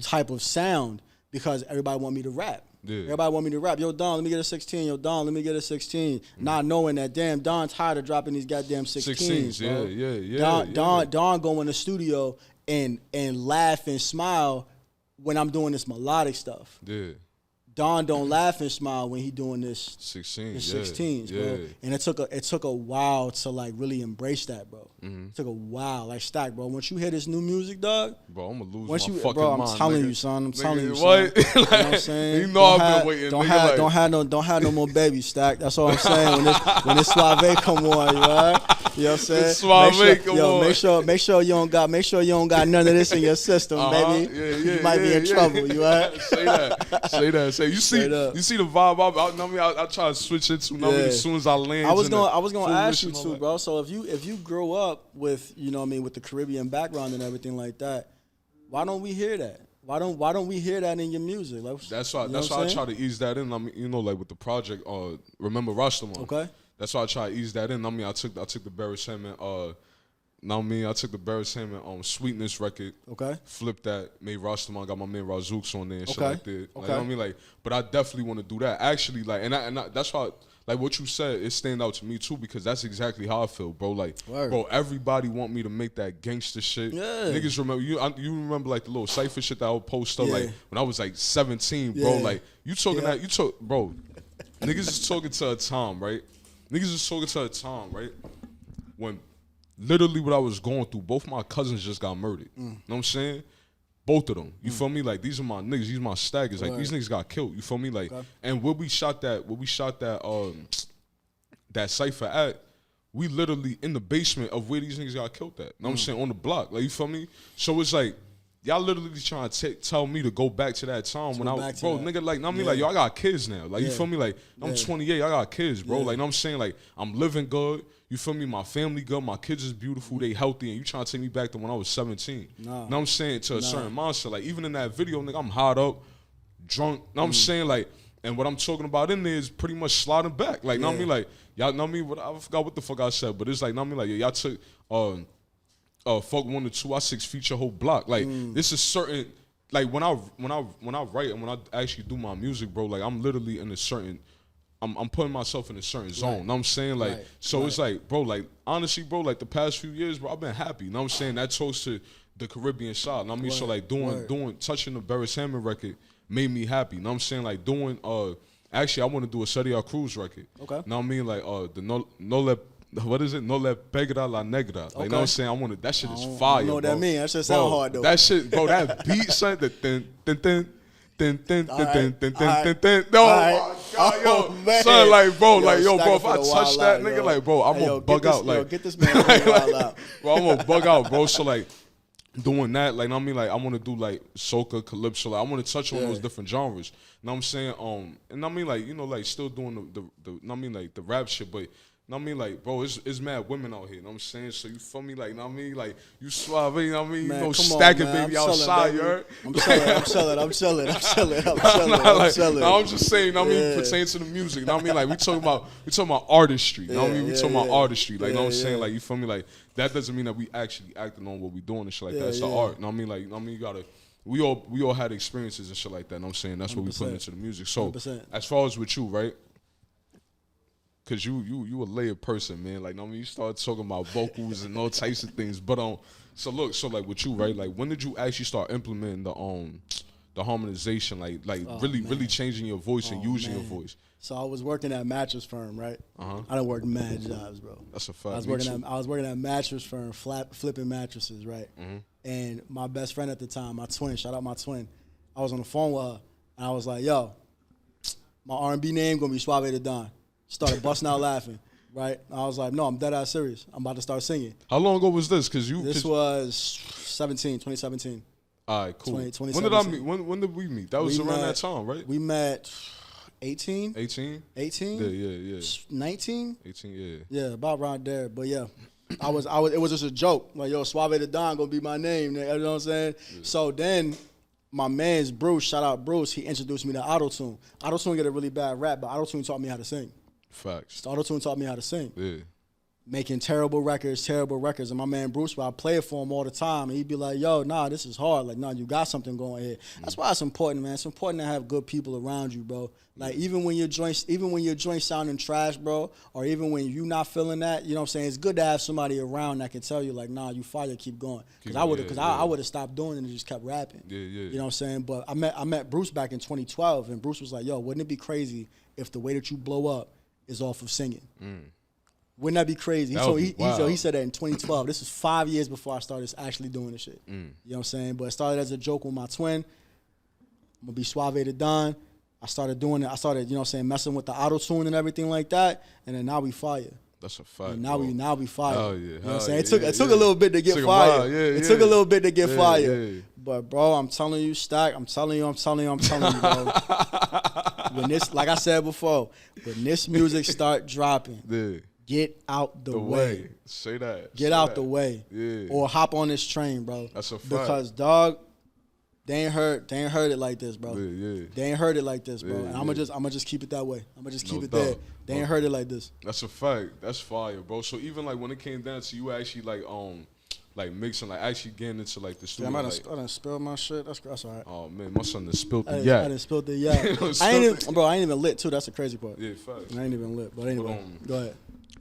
type of sound, because everybody want me to rap. Yeah. Everybody want me to rap. Yo, Don, let me get a 16. Yo, Don, let me get a 16. Not knowing that, damn, Don tired of dropping these goddamn 16s, bro. Yeah. Don go in the studio and laugh and smile when I'm doing this melodic stuff. Yeah. Don don't laugh and smile when he doing this. 16, The yeah, 16s, yeah. bro. And it took a while to like really embrace that, bro. Mm-hmm. It took a while, like Stack, bro. Once you hear this new music, dog. Bro, I'm gonna lose Once my you, fucking bro, mind. I'm telling nigga. you, son. I'm Nigga, telling you, son. what? You know what I'm saying? You know I've been waiting. Don't nigga, have, like, don't have no more babies, Stack. That's all I'm saying. When this Suave come on, you right? You know what I'm saying? This Suave come on. Make sure you don't got none of this in your system, baby. Yeah, you might be in trouble, you right? Say that. You see the vibe. I try to switch into. As soon as I land. I was gonna ask you too, bro. So if you grow up with, you know what I mean, with the Caribbean background and everything like that, why don't we hear that? Why don't we hear that in your music? Like, that's why I try to ease that in. I mean, you know, like with the project, remember Rastaman? Okay. That's why I try to ease that in. I mean, I took the Barry Salmon, I took the Barry Salmon Sweetness record. Okay. Flipped that, made Rastaman, got my man Razooks on there and shit like that. Like, you know what I mean? Like, but I definitely want to do that. Actually, like, and I, that's why, like what you said, it stand out to me too, because that's exactly how I feel, bro. Like, bro, everybody want me to make that gangster shit. Yeah. Niggas remember, you remember like the little cypher shit that I would post up, like when I was like 17, bro. Like, you talking bro, niggas is talking to a time, right? Niggas is talking to a time, right? When literally what I was going through, both my cousins just got murdered. You know what I'm saying? Both of them. You feel me? Like, these are my niggas, these are my staggers. Like, these niggas got killed. You feel me? Like, and where we shot that cypher at, we literally in the basement of where these niggas got killed at. You know what I'm saying? On the block. Like, you feel me? So it's like, y'all literally trying to tell me to go back to that time when nigga, like, I mean, like, yo, I got kids now. Like, you feel me? Like, I'm 28, I got kids, bro. Like, you know what I'm saying? Like, I'm living good. You feel me? My family good. My kids is beautiful. They healthy. And you trying to take me back to when I was 17. Know what I'm saying? To a certain mindset. Like, even in that video, nigga, I'm hot up, drunk. Know what I'm saying? Like, and what I'm talking about in there is pretty much sliding back. Like, know what I mean? Like, y'all know me? I forgot what the fuck I said, but it's like, know what I mean? Like, y'all took fuck 1 to 2, I 6 feet your whole block. Like, this is certain, like, when I write and when I actually do my music, bro, like, I'm literally in a certain, I'm putting myself in a certain zone. Know what I'm saying? Like, so it's like, bro, like, honestly, bro, like, the past few years, bro, I've been happy. Know what I'm saying? That talks to the Caribbean side. Know what I mean? So, like, touching the Barry Salmon record made me happy. Know what I'm saying? Like, doing, actually, I want to do a Seria Cruz record. Okay. Know what I mean? Like, the what is it? No le pegra la negra. Like, you know what I'm saying? I want to, that shit is fire. You know what that mean? That shit sound hard, though. That shit, bro, that beat, son, the No, my God, yo. Son, like, bro, if I touch that nigga, like, bro, I'm gonna bug out. Like, get this man out. Bro, I'm gonna bug out, bro. So, like, doing that, like, I mean, like, I want to do, like, soca, calypso. Like, I want to touch on those different genres. You know what I'm saying? And I mean, like, you know, like, still doing I mean, like, the rap shit, but know what I mean? Like, bro, it's mad women out here, you know what I'm saying? So you feel me? Like, know what I mean? Like, you suave, you know what I mean? Man, you know, stacking baby outside, you heard? I'm chilling. I'm just saying, know what I mean, pertaining to the music, know what I mean? Like, we talking about artistry, you know what I mean? We talking about artistry, like, know what I'm saying? Like, you feel me? Like, that doesn't mean that we actually acting on what we doing and shit like that. It's the art, know what I mean? Like, you know what I mean? You gotta, we all had experiences and shit like that, know what I'm saying? That's what we put into the music. So, 100%. As far as with you, right? Cause you a layered person, man. Like, I mean, you start talking about vocals and all types of things. But so like with you, right? Like, when did you actually start implementing the harmonization? Like really changing your voice and using your voice. So I was working at mattress firm, right? I done worked mad jobs, bro. That's a fact. I was working at mattress firm, flipping mattresses, right? And my best friend at the time, my twin, shout out my twin. I was on the phone with her, and I was like, "Yo, my R&B name gonna be Suave the Don." Started busting out laughing, right? I was like, no, I'm dead ass serious. I'm about to start singing. How long ago was this? This was 2017. All right, cool. When did I meet? When did we meet? That was around that time, right? We met 18. 18? 18? Yeah. 19? 18, yeah. Yeah, about around there. But yeah, it was just a joke. Like, yo, Suave the Don gonna be my name. You know what I'm saying? Yeah. So then my man's Bruce, shout out Bruce, he introduced me to auto-tune. Auto-tune get a really bad rap, but auto-tune taught me how to sing. Facts. Auto-tune taught me how to sing. Yeah. making terrible records, and my man Bruce, I play it for him all the time, and he'd be like, yo, nah, this is hard, like, nah, you got something going here. That's why it's important, man. It's important to have good people around you, bro. Like, even when your joint sounding trash, bro, or even when you not feeling that, you know what I'm saying, it's good to have somebody around that can tell you, like, nah, you fire, keep going. Because I would have stopped doing it and just kept rapping. Yeah. You know what I'm saying? But I met Bruce back in 2012, and Bruce was like, yo, wouldn't it be crazy if the way that you blow up is off of singing? Wouldn't that be crazy? He said that in 2012. This was 5 years before I started actually doing this shit. You know what I'm saying? But it started as a joke with my twin. I'm going to be Suave to Don. I started doing it. I started, you know what I'm saying, messing with the auto-tune and everything like that. And then now we fire. That's a fact. Now we fire. Oh, yeah. You know what I'm saying? It took a little bit to get fired. It took a little bit to get fired. But, bro, I'm telling you, Stack, I'm telling you, bro. When this, like I said before, when this music start dropping, get out the way. Say that. Get out the way. Yeah. Or hop on this train, bro. That's a fact. Because, dog, they ain't heard it like this, bro. Yeah. They ain't heard it like this, bro. And I'ma just keep it that way. I'ma just keep it there. They ain't heard it like this. That's a fact. That's fire, bro. So even like when it came down to you actually like mixing, like actually getting into like the studio. Damn, I done spilled my shit. That's all right. Oh man, my son done spilled the yak. I done spilled the yak. I ain't even lit too. That's the crazy part. Yeah, fact. I ain't even lit. But anyway, go ahead.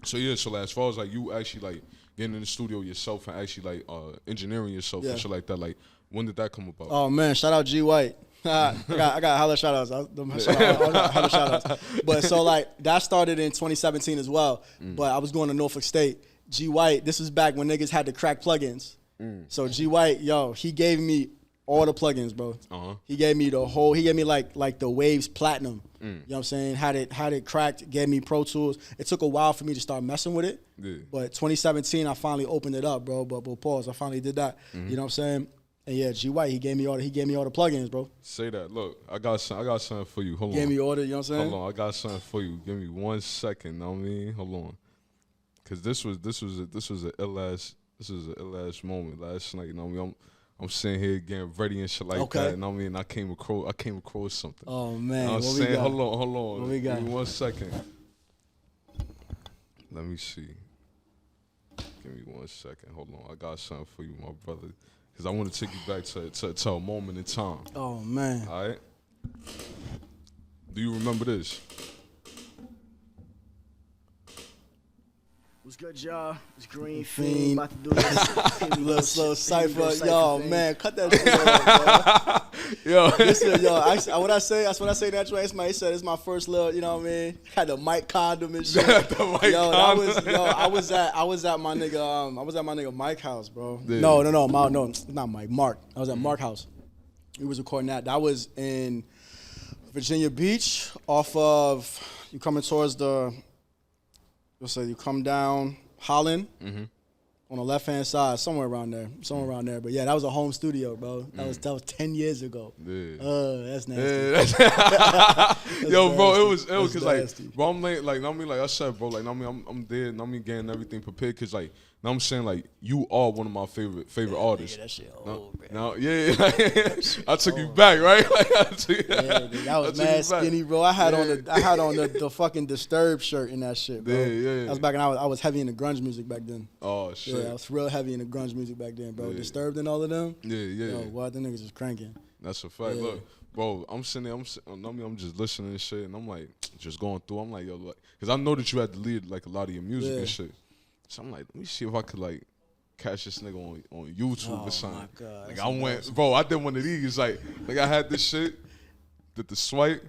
So yeah, so like, as far as like you actually like getting in the studio yourself and actually like engineering yourself and shit like that, like when did that come about? Oh man, shout out G White. I got hella shout outs. Hella shout outs. But so like that started in 2017 as well. But I was going to Norfolk State. G White, this was back when niggas had to crack plugins. So G White, yo, he gave me all the plugins, bro. He gave me like the Waves Platinum. You know what I'm saying? Had it cracked, gave me Pro Tools. It took a while for me to start messing with it. Yeah. But 2017, I finally opened it up, bro. But pause, I finally did that. You know what I'm saying? And yeah, G White, he gave me all the plugins, bro. Say that. Look, I got something for you. Hold on. Gave me all the, you know what I'm saying? Hold on, I got something for you. Give me 1 second. Know what I mean? Hold on. Cause this was a ill ass moment last night. You know what I mean? I'm sitting here getting ready and shit like that. You know what I mean? I came across something. Oh man. I was saying, hold on. What we got? Give me 1 second. Let me see. Give me 1 second. Hold on. I got something for you, my brother. Cause I want to take you back to a moment in time. Oh man. All right. Do you remember this? What's good, y'all? It's Green Fiend. About to do this. Little slow cypher. Yo, man, cut that shit off, bro. Yo. Listen, yo, that's what I say that joint. He said it's my first little, you know what I mean? Had the mic condom and shit. I was at my nigga Mike house, bro. Yeah. No, not Mike, Mark. I was at Mark house. We was recording that. That was in Virginia Beach, off of you coming towards the. So you come down Holland on the left hand side, somewhere around there. But yeah, that was a home studio, bro. That was 10 years ago. Yeah. That's nasty. Yeah, yo, nasty. Bro, it was cause nasty. like, bro, I'm like, I mean, like I said, bro, like, I mean, I'm there, I mean, getting everything prepared, cause like, now I'm saying like you are one of my favorite artists. That shit old, bro. No, yeah, I took you back, right? Like, I was mad skinny, bro. I had on the fucking Disturbed shirt in that shit, bro. Yeah. That was back when I was heavy into grunge music back then. Oh shit. Yeah, I was real heavy into grunge music back then, bro. Yeah. Disturbed and all of them. Yeah. Yo, what the niggas is cranking. That's a fact. Yeah. Look, bro, I'm sitting there, I'm just listening and shit, and I'm like, just going through. I'm like, yo, like, cause I know that you had to lead like a lot of your music and shit. So I'm like, let me see if I could like catch this nigga on YouTube or something. Oh my God, like I went, bro, I did one of these. Like I had this shit, did the swipe,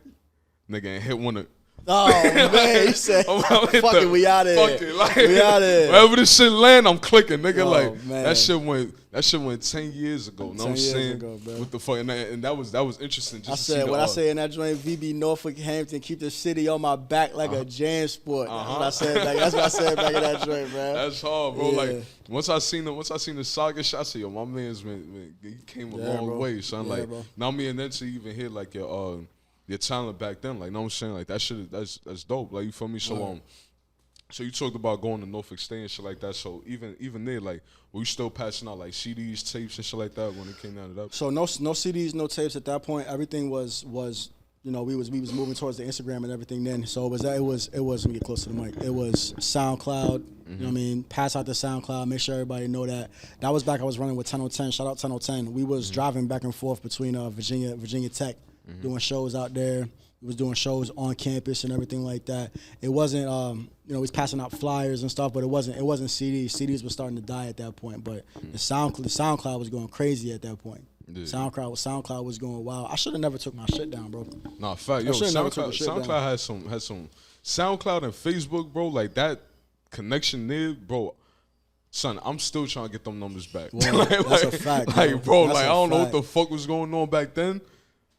nigga, and hit one of. Oh man, he said, "Fuck it, we out of here. Fuck it, like, we out of here." Wherever this shit land, I'm clicking, nigga. Oh, like man. that shit went 10 years ago. Know what I'm saying? What the fuck? And that was interesting. Just I said what I say in that joint. VB Norfolk Hampton, keep the city on my back like a jam sport. That's what I said. That's what I said back in that joint, bro. That's hard, bro. Yeah. Like once I seen the saga shot, I said, yo, my man's been he came a long way, son. Like now me and then to even hear like your talent back then, like, know what I'm saying? Like, that shit, that's dope. Like, you feel me? So, so you talked about going to Norfolk State and shit like that. So, even there, like, were you still passing out, like, CDs, tapes, and shit like that when it came down to that? So, no CDs, no tapes at that point. Everything was you know, we was moving towards the Instagram and everything then. So, it was let me get close to the mic. It was SoundCloud, You know what I mean? Pass out the SoundCloud. Make sure everybody know that. That was back. I was running with 10:10. Shout out 10:10. We was driving back and forth between Virginia Tech, doing shows out there. We was doing shows on campus and everything like that. It wasn't, we was passing out flyers and stuff, but it wasn't CDs. CDs were starting to die at that point. But the SoundCloud was going crazy at that point. Yeah. SoundCloud was going wild. I should have never took my shit down, bro. Nah, fact. Yo, SoundCloud had some SoundCloud and Facebook, bro. Like that connection there, bro. Son, I'm still trying to get them numbers back. Well, that's a fact, bro. Like, bro, I don't know what the fuck was going on back then.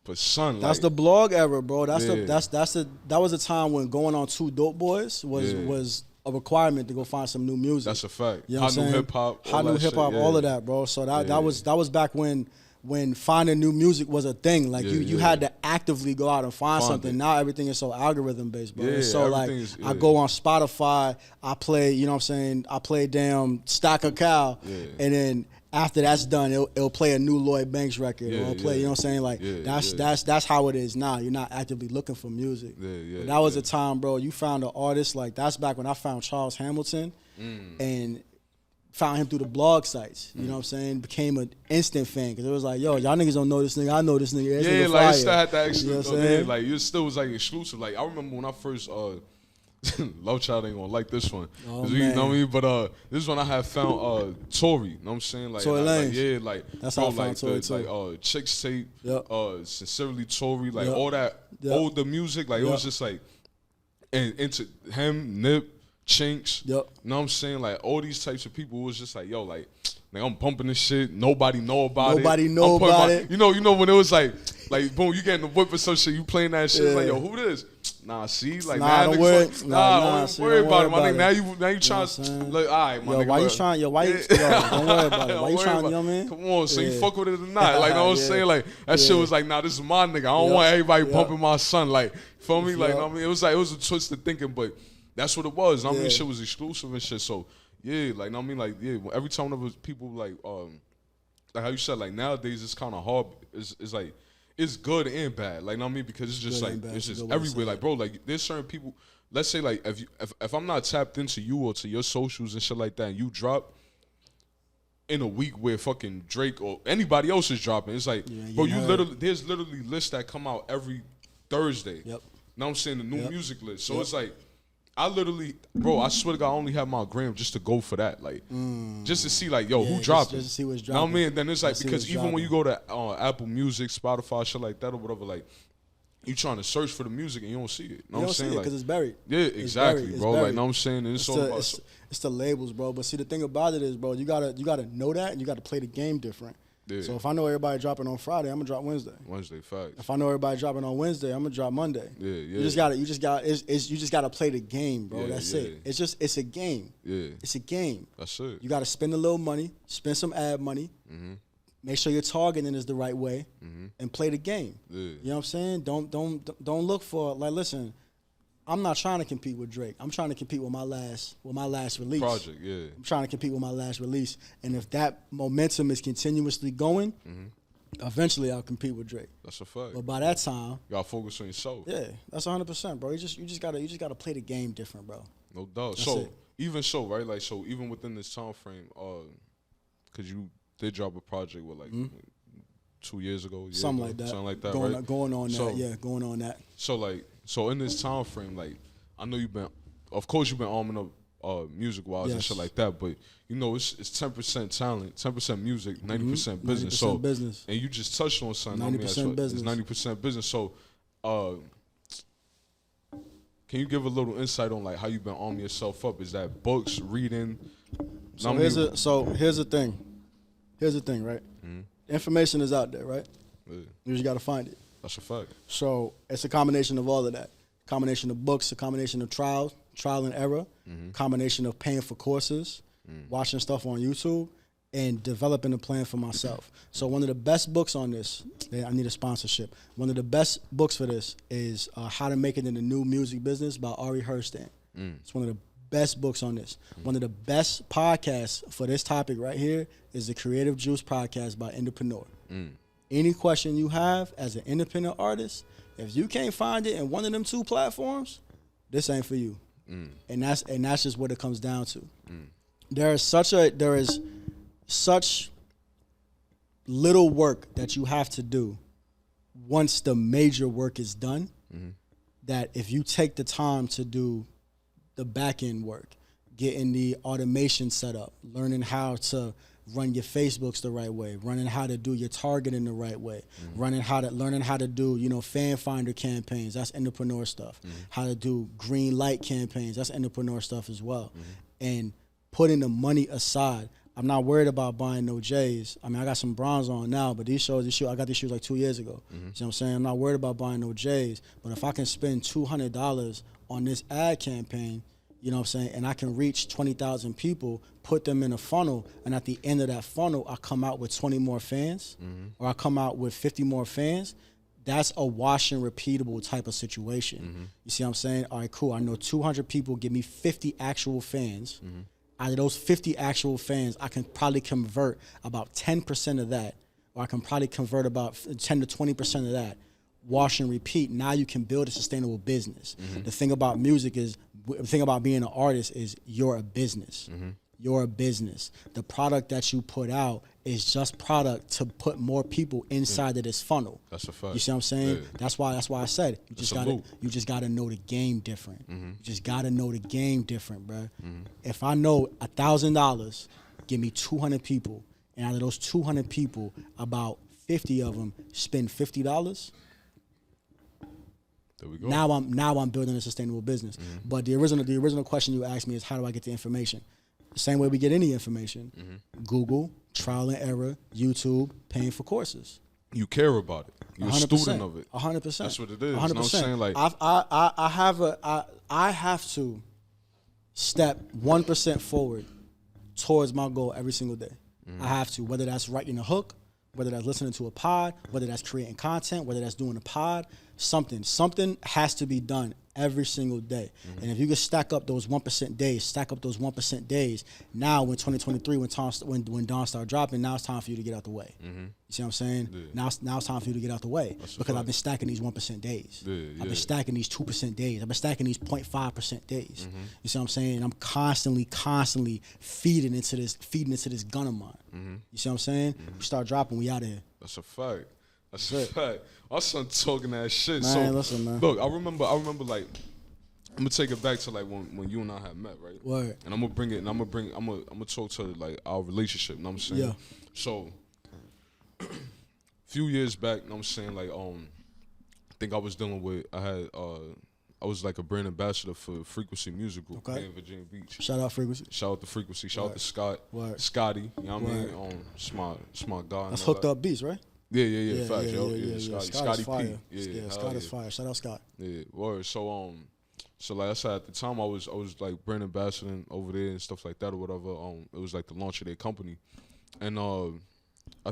But son, that's the blog era, bro. That was a time when going on 2 Dope Boys was a requirement to go find some new music. That's a fact. You know Hot new hip hop, all of that, bro. So that was back when finding new music was a thing. Like you had to actively go out and find something. Now everything is so algorithm based, bro. So like I go on Spotify, I play, you know what I'm saying, I play damn Stack of Cow, and then after that's done, it'll play a new Lloyd Banks record, or it'll play, you know what I'm saying? Like that's how it is now. You're not actively looking for music. But that was a time, bro. You found an artist, like that's back when I found Charles Hamilton and found him through the blog sites. You know what I'm saying? Became an instant fan because it was like, yo, y'all niggas don't know this nigga. I know this nigga. This nigga like fire. it still had that exclusive. You know what I'm saying? Like it still was like exclusive. Like I remember when I first Love Child ain't gonna like this one. Oh, you know what I mean? But this one I had found Tory. You know what I'm saying? Like, Tory Lanez. like that's how I found Tory too. Like Chicks Tape, Sincerely Tory, like Yep. all that older music. Like it was just like, and into him, Nip, Chinks. Yep. You know what I'm saying? Like all these types of people was just like, yo, like I'm pumping this shit. Nobody know about it. Nobody know about it. You know when it was like boom, you getting the whip or some shit, you playing that shit. It's like, yo, who this? Nah, see, like don't worry about it, my nigga. Now you trying to like, all right, my nigga. Why you trying? Don't worry about it. Why you trying? You know what I mean? Come on, so you fuck with it or not? Like, you know what I'm saying? Like that shit was like, nah, this is my nigga. I don't want everybody bumping my son. Like, feel me? Like, I mean, it was a twist of thinking, but that's what it was. I mean, shit was exclusive and shit. So yeah, like, I mean, like, every time there was people like how you said, like nowadays it's kind of hard. It's like. It's good and bad, like, know what I mean, because it's just like it's just everywhere, like, bro, like there's certain people. Let's say like if I'm not tapped into you or to your socials and shit like that, and you drop in a week where fucking Drake or anybody else is dropping, it's like, bro, there's literally lists that come out every Thursday. Yep. Know what I'm saying, the new music list. So it's like. I literally, bro, I swear to God, I only have my gram just to go for that, like, just to see, like, yo, who dropping? Just to see what's dropping. Know what I mean? Then it's like, because even when you go to Apple Music, Spotify, shit like that or whatever, like, you trying to search for the music and you don't see it. Know what I'm saying? Because it's buried. Yeah, exactly, bro. Like, know what I'm saying? And it's the labels, bro. But see, the thing about it is, bro, you gotta know that, and you gotta play the game different. Yeah. So if I know everybody dropping on Friday, I'm gonna drop Wednesday. Facts. If I know everybody dropping on Wednesday, I'm gonna drop Monday. Yeah. You just gotta play the game, bro. That's it. It's a game. Yeah. It's a game. That's it. You gotta spend a little money, spend some ad money, make sure your targeting is the right way, and play the game. Yeah. You know what I'm saying? Don't look for, like, listen. I'm not trying to compete with Drake. I'm trying to compete with my last release. Project, yeah. I'm trying to compete with my last release. And if that momentum is continuously going, eventually I'll compete with Drake. That's a fact. But by that time, you gotta focus on yourself. Yeah, that's 100%, bro. You just gotta play the game different, bro. No doubt. So even so, right? Like, so even within this time frame, cause you did drop a project with, like, 2 years ago, something like that, right? Going on that. So like, so in this time frame, like, I know you've been arming up music wise and shit like that, but you know it's 10% talent, 10% music, 90% business. 90% business. And you just touched on something. 90% business. It's 90% business. So, can you give a little insight on, like, how you've been arming yourself up? Is that books, reading? Here's the thing. Here's the thing, right? Information is out there, right? Yeah. You just got to find it. That's a fact. So it's a combination of all of that. Combination of books, a combination of trial and error, combination of paying for courses, watching stuff on YouTube, and developing a plan for myself. So one of the best books on this, I need a sponsorship. One of the best books for this is How to Make It in the New Music Business by Ari Herstand. It's one of the best books on this. One of the best podcasts for this topic right here is the Creative Juice podcast by Indepreneur. Any question you have as an independent artist, if you can't find it in one of them 2 platforms, this ain't for you. and that's just what it comes down to. There is such little work that you have to do once the major work is done, that if you take the time to do the back end work, getting the automation set up, learning how to run your Facebooks the right way, learning how to do your targeting the right way, learning how to do, fan finder campaigns, that's entrepreneur stuff. How to do green light campaigns, that's entrepreneur stuff as well. And putting the money aside. I'm not worried about buying no J's. I mean, I got some bronze on now, but these shoes, I got these shoes like 2 years ago. You know what I'm saying? I'm not worried about buying no J's, but if I can spend $200 on this ad campaign, you know what I'm saying, and I can reach 20,000 people, put them in a funnel, and at the end of that funnel, I come out with 20 more fans, or I come out with 50 more fans, that's a wash and repeatable type of situation. You see what I'm saying? All right, cool. I know 200 people give me 50 actual fans. Out of those 50 actual fans, I can probably convert about 10% of that, or I can probably convert about 10 to 20% of that. Wash and repeat. Now you can build a sustainable business. The thing about music is, the thing about being an artist is you're a business. You're a business. The product that you put out is just product to put more people inside of this funnel. That's a fact. You see what I'm saying? Yeah. That's why I said you just gotta know the game different. You just gotta know the game different, bro. If I know $1,000, give me 200 people, and out of those 200 people, about 50 of them spend $50. There we go. Now I'm building a sustainable business. But the original question you asked me is, how do I get the information? The same way we get any information. Google, trial and error, YouTube, paying for courses. You care about it. You're 100%, a student of it. 100%. That's what it is. 100%. You know what I'm saying? Like, I have to step 1% forward towards my goal every single day. I have to, whether that's writing a hook, whether that's listening to a pod, whether that's creating content, whether that's doing a pod, something has to be done every single day. And if you can stack up those 1% days, now in 2023, when Dawn started dropping, now it's time for you to get out the way. You see what I'm saying? Yeah. Now it's time for you to get out the way, because I've been stacking these 1% days. I've been stacking these 2% days. I've been stacking these 0.5% days. You see what I'm saying? And I'm constantly feeding into this gun of mine. You see what I'm saying? We start dropping, we out of here. That's a fact. That's a fact. My son talking that shit. Man, so listen, man. Look, I remember like, I'm gonna take it back to like when you and I had met, right? Word. And I'm gonna talk to like our relationship, you know what I'm saying? Yeah. So few years back, you know what I'm saying, like I think I was dealing with I was like a brand ambassador for Frequency Music Group in Virginia Beach. Shout out Frequency. Shout out to Frequency. Shout out to Scott. Word. Scotty. You know what I mean? Smart guy. That's Hooked Up Beats, right? Yeah. Facts, yo. Scott is fire. P. Yeah, Scott is fire. Shout out Scott. Yeah, word. So like I said, at the time I was like brand ambassador over there and stuff like that or whatever. It was like the launch of their company, and I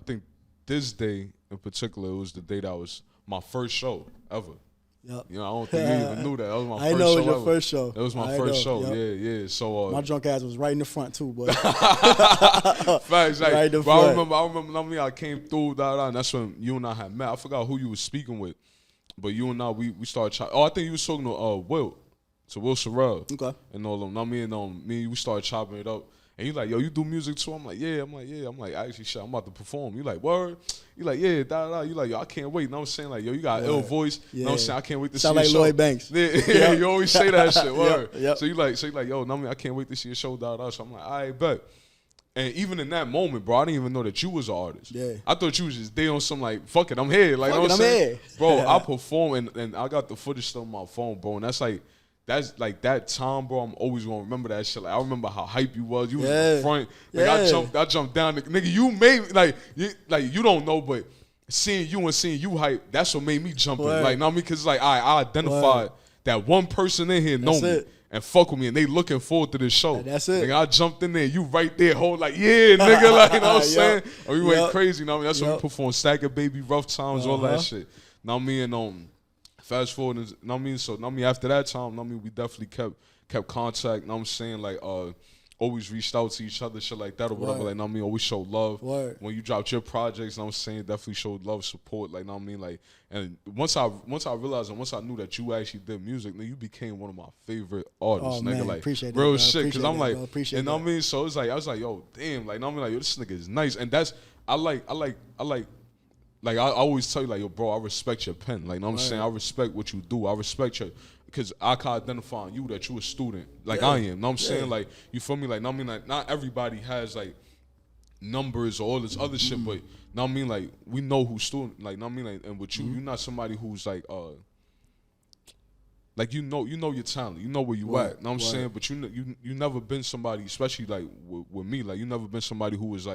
think this day in particular, it was the day that was my first show ever. Yep. You know, I don't think you even knew that. That was my first show. I know it was your ever. first show. That was my first show. Yep. Yeah. So my drunk ass was right in the front too, boy. Facts, like, right in the but I front. remember I came through, and that's when you and I had met. I forgot who you was speaking with, but you and I, we started chopping. Oh, I think you was talking to Will Sorrell. Okay. And all them. Me and we started chopping it up. And you like, yo, you do music too? I'm like, yeah. I'm like, actually, shit, I'm about to perform. You like, word? You like, yeah, da. You like, yo, I can't wait. You know what I'm saying? Like, yo, you got an ill voice. You know what I'm saying? I can't wait to Sound see your like show. Lloyd Banks. Yeah, you always say that shit, word. Yep. So you like, yo, I can't wait to see your show, da. So I'm like, all right, bet. And even in that moment, bro, I didn't even know that you was an artist. Yeah. I thought you was just there on some like, fuck it, I'm here. Like, Fuck you know it, what I'm saying? here. Bro, I perform and I got the footage still on my phone, bro. And that's like that time, bro. I'm always gonna remember that shit. Like I remember how hype you was. You was in the front. Like I jumped down. Nigga, you made you don't know, but seeing you hype, that's what made me jump in. Like, know what I mean? Cause like I identified that one person in here know me and fuck with me, and they looking forward to this show. That's it. Nigga, I jumped in there, you right there, whole like, yeah, nigga, like, you know what I'm saying? And we went crazy, you know what I mean? That's when we performed Stagger Baby, Rough Times, all that shit. Know what I mean? And fast forward, know what I mean? So know what I mean, after that time, know what I mean, we definitely kept contact, know what I'm saying? Like always reached out to each other, shit like that or whatever. Word. Like, know what I mean, always showed love. Word. When you dropped your projects, know what I'm saying, definitely showed love, support. Like, know what I mean, like, and once I realized and once I knew that you actually did music, then you became one of my favorite artists, Oh, nigga. man, Like, appreciate that, real bro. shit. Because Appreciate I'm that, like, bro. Appreciate you know what I that. mean. So it's like I was like, yo, damn, like, know what I mean, like, yo, this nigga is nice, and that's I like. Like, I always tell you, like, yo, bro, I respect your pen. Like, know what I'm saying? I respect what you do. I respect your, because I can identify on you that you a student. Like, Yeah. I am. Know what I'm saying? Yeah. Like, you feel me? Like, know what I mean? Like, not everybody has, like, numbers or all this other shit, but, know what I mean? Like, we know who's student. Like, know what I mean? Like, and with you, you're not somebody who's, like you know your talent. You know where you Word, at. Know what I'm word. saying? But you never been somebody, especially, like, with me, like, you never been somebody who was,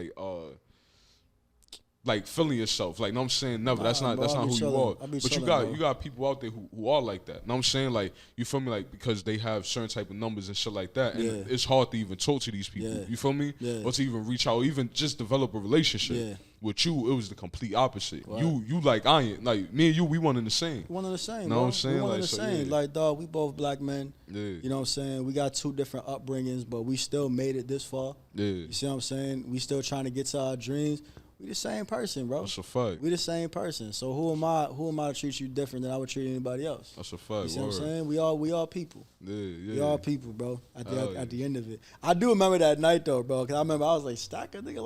like feeling yourself, like, know what I'm saying? Never. That's Nah, not bro, that's I not be who chilling. you are. I be But chilling, you bro. got people out there who are like that. Know what I'm saying? Like, you feel me? Like, because they have certain type of numbers and shit like that, and Yeah. it's hard to even talk to these people. Yeah. You feel me? Yeah. Or to even reach out, or even just develop a relationship. Yeah. With you, it was the complete opposite. Right. You like I ain't like me and you. We one in the same. One of the same, Know bro. what I'm saying? We one Like, of the so, same. yeah. Like, dog, we both black men. Yeah. You know what I'm saying? We got two different upbringings, but we still made it this far. Yeah. You see what I'm saying? We still trying to get to our dreams. We the same person, bro. That's a fact. We the same person. So who am I to treat you different than I would treat anybody else? That's a fact. You see what I'm Word. saying? We all people. Yeah, yeah. We all people, bro. At Hell yeah. the end of it, I do remember that night though, bro. Cause I remember I was like, Stacker, nigga,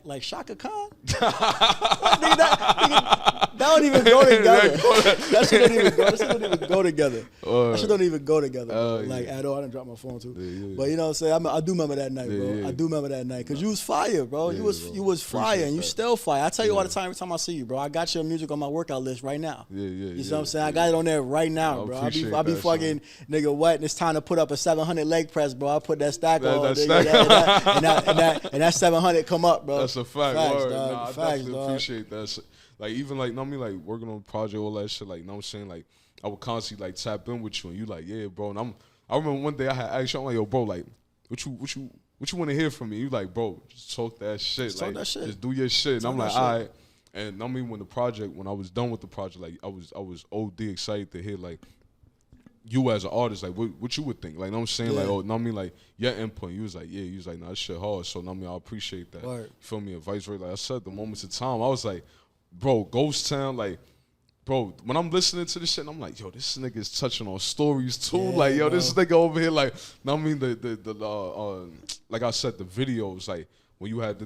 like Shaka Khan. Nigga, that don't even go together. That shit don't even go. That shit don't even go together. That shit don't even go together, bro. Like at all. I done dropped my phone too. Yeah, yeah. But you know what I'm saying? I do remember that night, bro. Yeah. I do remember that night because you was fire, bro. Yeah, you was bro. fire, Appreciate and you that. still fire. I tell you all the time, every time I see you, bro. I got your music on my workout list right now. Yeah, yeah. You see what I'm saying? I got it on there right now, I bro. appreciate I be that, fucking nigga what? And it's time to put up a 700 leg press, bro. I put that stack That- on, that nigga, and that 700 come up, bro. That's a fact. Facts, Word. dog. Nah, I Facts, definitely dog. appreciate that. So, like, even like, know what I mean, like working on a project, all that shit. Like, know what I'm saying? Like, I would constantly like tap in with you, and you like, yeah, bro. And I remember one day I had asked you, I'm like, yo, bro, like, what you want to hear from me? You like, bro, just talk that shit. Just talk like, that shit. Just do your shit. And I'm Talk like, that all shit. right. And I mean, when I was done with the project, like, I was OD excited to hear like you as an artist, like what you would think. Like, know what I'm saying? Yeah. Like, oh, know what I mean? Like, your input. You was like, yeah, you was like, nah, this shit hard. So, know what I mean? I appreciate that. Word. You feel me? And vice versa. Like I said, the moments of time, I was like, bro, Ghost Town, like, bro, when I'm listening to this shit, I'm like, yo, this nigga is touching on stories too. Yeah, like, yo, bro. this nigga over here, like, know what I mean? The like I said, the videos, like, when you had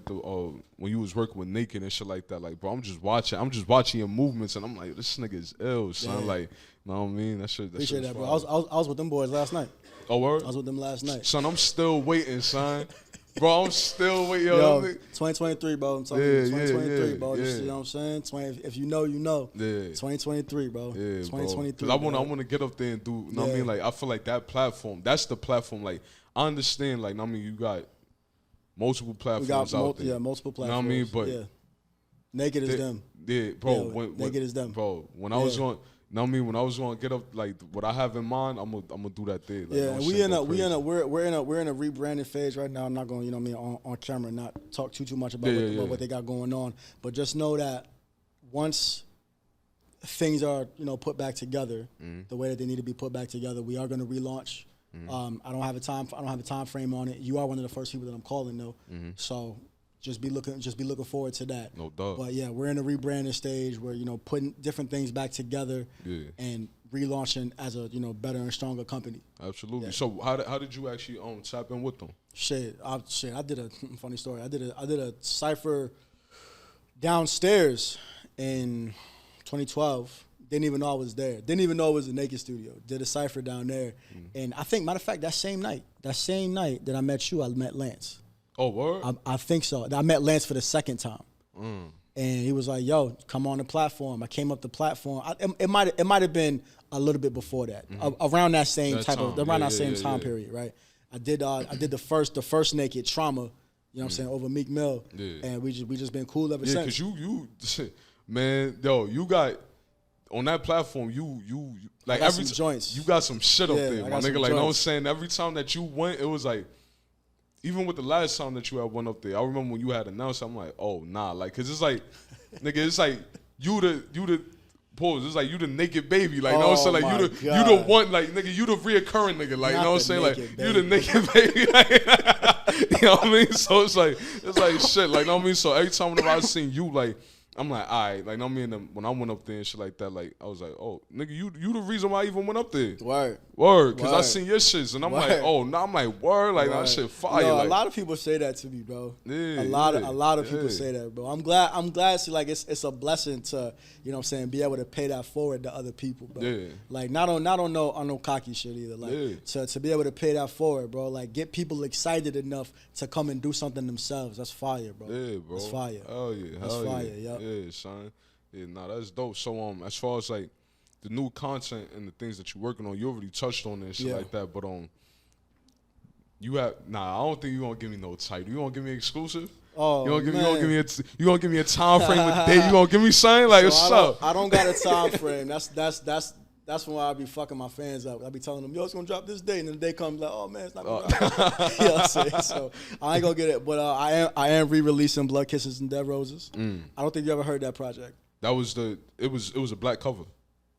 when you was working with Naked and shit like that, like, bro, I'm just watching your movements, and I'm like, this nigga is ill, son. Yeah. Like, know what I mean? That shit. Appreciate that, bro. fire. I was with them boys last night. Oh, word? I was with them last night. Son, I'm still waiting, son. Bro, I'm still waiting. Yo, Yo, 2023, bro. I'm talking Yeah, you, yeah, 2023, yeah, bro. Just, yeah. you know what I'm saying? If you know, you know. Yeah. 2023, bro. Yeah, 2023. Because I bro. want to get up there and do. You know what I Yeah. mean? Like, I feel like that platform. That's the platform. Like, I understand. Like, know what I mean, you got multiple We platforms got out there. multiple You know platforms. what I mean? But yeah. Naked is they- them. Yeah, bro. Yeah, when, Naked is them. Bro, when I was Yeah. going. Know what I mean? When I was going to get up, like what I have in mind, I'm gonna do that there. Like, know Yeah, what I'm we saying? in Go a crazy. we're in a rebranding phase right now. I'm not going, you know what I mean, on camera, not talk too much about Yeah, what, yeah, what they got going on. But just know that once things are, you know, put back together, Mm-hmm. the way that they need to be put back together, we are going to relaunch. I don't have a time frame on it. You are one of the first people that I'm calling though, so just be looking forward to that. No doubt. But yeah, we're in a rebranding stage where, you know, putting different things back together Yeah. and relaunching as a, you know, better and stronger company. Absolutely. Yeah. So how did you actually tap in with them? I did a funny story. I did a cipher downstairs in 2012. Didn't even know I was there. Didn't even know it was a Naked studio. Did a cipher down there, and I think, matter of fact, that same night that I met you, I met Lance. Oh, word. I think so. I met Lance for the second time, and he was like, "Yo, come on the platform." I came up the platform. It might have been a little bit before that, around that same That type of time. around Yeah, that same yeah, time yeah. period, right? I did the first Naked Trauma, you know what I'm saying, over Meek Mill, Yeah. and we just been cool ever Yeah, since. because you man, yo, you got on that platform, you like got every some joints. you got some shit up Yeah, there, I my got some nigga. Like, know what I'm joints. saying? Every time that you went, it was like, even with the last time that you had one up there, I remember when you had announced, I'm like, oh nah, like, cause it's like, nigga, it's like you the pause. It's like you the naked baby, like you know what I'm saying, like you the one, like nigga, you the reoccurring nigga, like you know what I'm saying, like you the naked baby, like, you know what I mean. So it's like shit, like you know what I mean. So every time whenever I seen you, like I'm like, all right, like, know what I mean? When I went up there and shit like that, like, I was like, oh, nigga, you the reason why I even went up there. Word. Because I seen your shits, and I'm like, oh, now I'm like, word, like, that shit fire. No, like, a lot of people say that to me, bro. Yeah, a lot of people say that, bro. I'm glad, see, like, it's a blessing to, you know what I'm saying, be able to pay that forward to other people, bro. Yeah. Like, not on no cocky shit either. Like, to be able to pay that forward, bro. Like, get people excited enough to come and do something themselves. That's fire, bro. Yeah, bro. That's fire. Hell yeah. That's fire, yup. Yeah, son. Yeah, nah, that's dope. So, as far as, like, the new content and the things that you're working on, you already touched on it and shit like that, but, you have, I don't think you're going to give me no title. You going to give me exclusive? Oh, you gonna give me a time frame with date? You gonna give me something like what's up? I don't got a time frame. That's when I be fucking my fans up. I be telling them, yo, it's gonna drop this day, and then the day comes like, oh man, it's not gonna drop. You know what I'm saying? So I ain't gonna get it, but I am re-releasing Blood Kisses and Dead Roses. I don't think you ever heard that project. That was it was a black cover.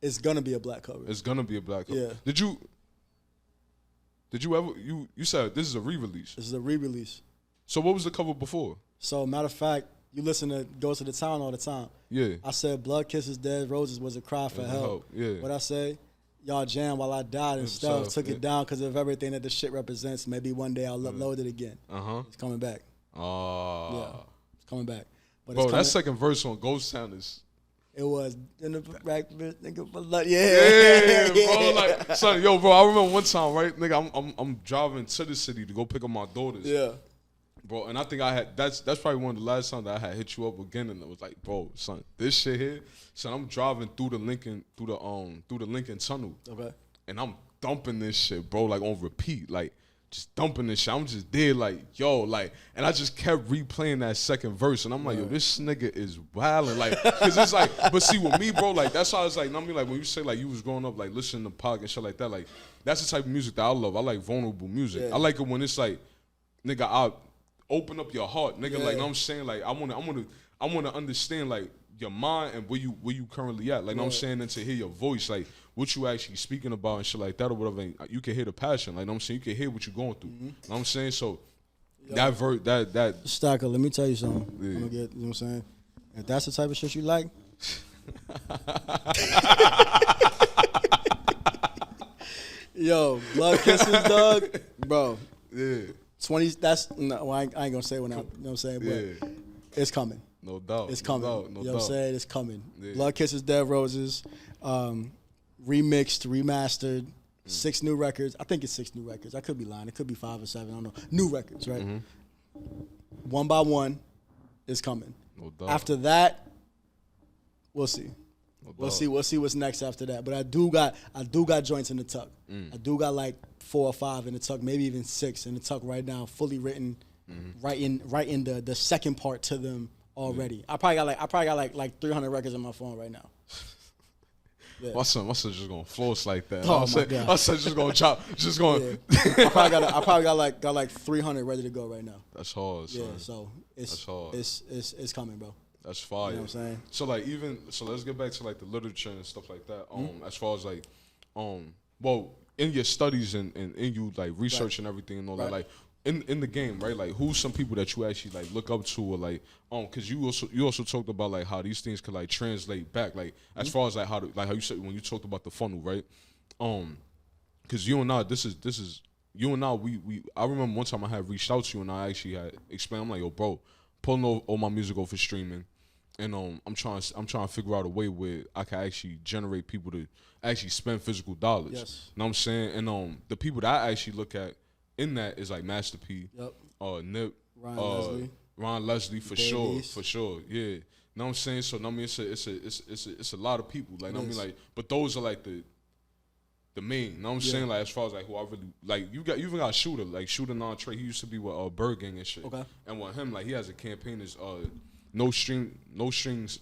It's gonna be a black cover. It's gonna be a black cover. Yeah. Did you ever you said this is a re-release? This is a re-release. So what was the cover before? So matter of fact, you listen to Go to the Town all the time. Yeah. I said Blood Kisses, Dead Roses was a cry for help. Yeah. What I say? Y'all jam while I died and stuff. Took it down because of everything that the shit represents. Maybe one day I'll upload it again. It's coming back. Yeah, it's coming back. But bro, that second verse on Ghost Town is. It was in the back, nigga. Bro. Like, son, yo, bro. I remember one time, right, nigga. I'm driving to the city to go pick up my daughters. Yeah. Bro, and I think I had that's probably one of the last times that I had hit you up again, and it was like, bro, son, this shit here. Son, I'm driving through the Lincoln Tunnel. Okay. And I'm dumping this shit, bro, like on repeat, like just dumping this shit. I'm just there, like, yo, like, and I just kept replaying that second verse, and I'm like, yo, this nigga is wildin', like, cause it's like, but see with me, bro, like that's how it's like. I mean, like when you say like you was growing up, like listening to Pac and shit like that, like that's the type of music that I love. I like vulnerable music. I like it when it's like, nigga, I open up your heart, nigga. Like, know what I'm saying? Like, I wanna understand like your mind and where you currently at. Like, know what I'm saying? And to hear your voice, like what you actually speaking about and shit like that or whatever. And you can hear the passion. Like, know what I'm saying? You can hear what you're going through. Know what I'm saying? So that Stacker, let me tell you something. I'm gonna get, you know what I'm saying? If that's the type of shit you like. Yo, Blood Kisses, dog, bro. Yeah. 20. That's no. Well, I ain't gonna say when I. You know what I'm saying? But it's coming. No doubt. It's coming. No doubt. You know what I'm saying? It's coming. Yeah. Blood Kisses, Dead Roses, remixed, remastered, 6 new records. I think it's 6 new records. I could be lying. It could be 5 or 7. I don't know. New records, right? One by one, is coming. No doubt. After that, we'll see. No We'll doubt. see what's next after that. But I do got joints in the tuck. I do got like 4 or 5 in the tuck, maybe even 6 in the tuck right now, fully written, right in the second part to them already. I probably got like 300 records on my phone right now. Yeah. My son just gonna floss like that. Oh my God. My son just gonna chop, just going. I probably got like 300 ready to go right now. That's hard, son. Yeah, so That's hard. it's coming, bro. That's fire. You know what I'm saying? So like let's get back to like the literature and stuff like that. As far as like well, in your studies and in you like research and everything and all that, like in the game, right? Like who's some people that you actually like look up to or like cause you also talked about like how these things could like translate back, like as far as like how you said when you talked about the funnel, right? Cause you and I, this is you and I, we I remember one time I had reached out to you and I actually had explained, I'm like, yo, bro, pulling all my music over streaming. And I'm trying to figure out a way where I can actually generate people to actually spend physical dollars. Yes. Know what I'm saying? And the people that I actually look at in that is like Master P, Nip, Ron Leslie for sure. Yeah. Know what I'm saying? So I mean it's a lot of people. Like I mean like, but those are like the main. Know what I'm saying? Like as far as like who I really like, you even got Shooter, like Shooter Non-Trey. He used to be with Bird Gang and shit. Okay. And with him, like he has a campaign is no streams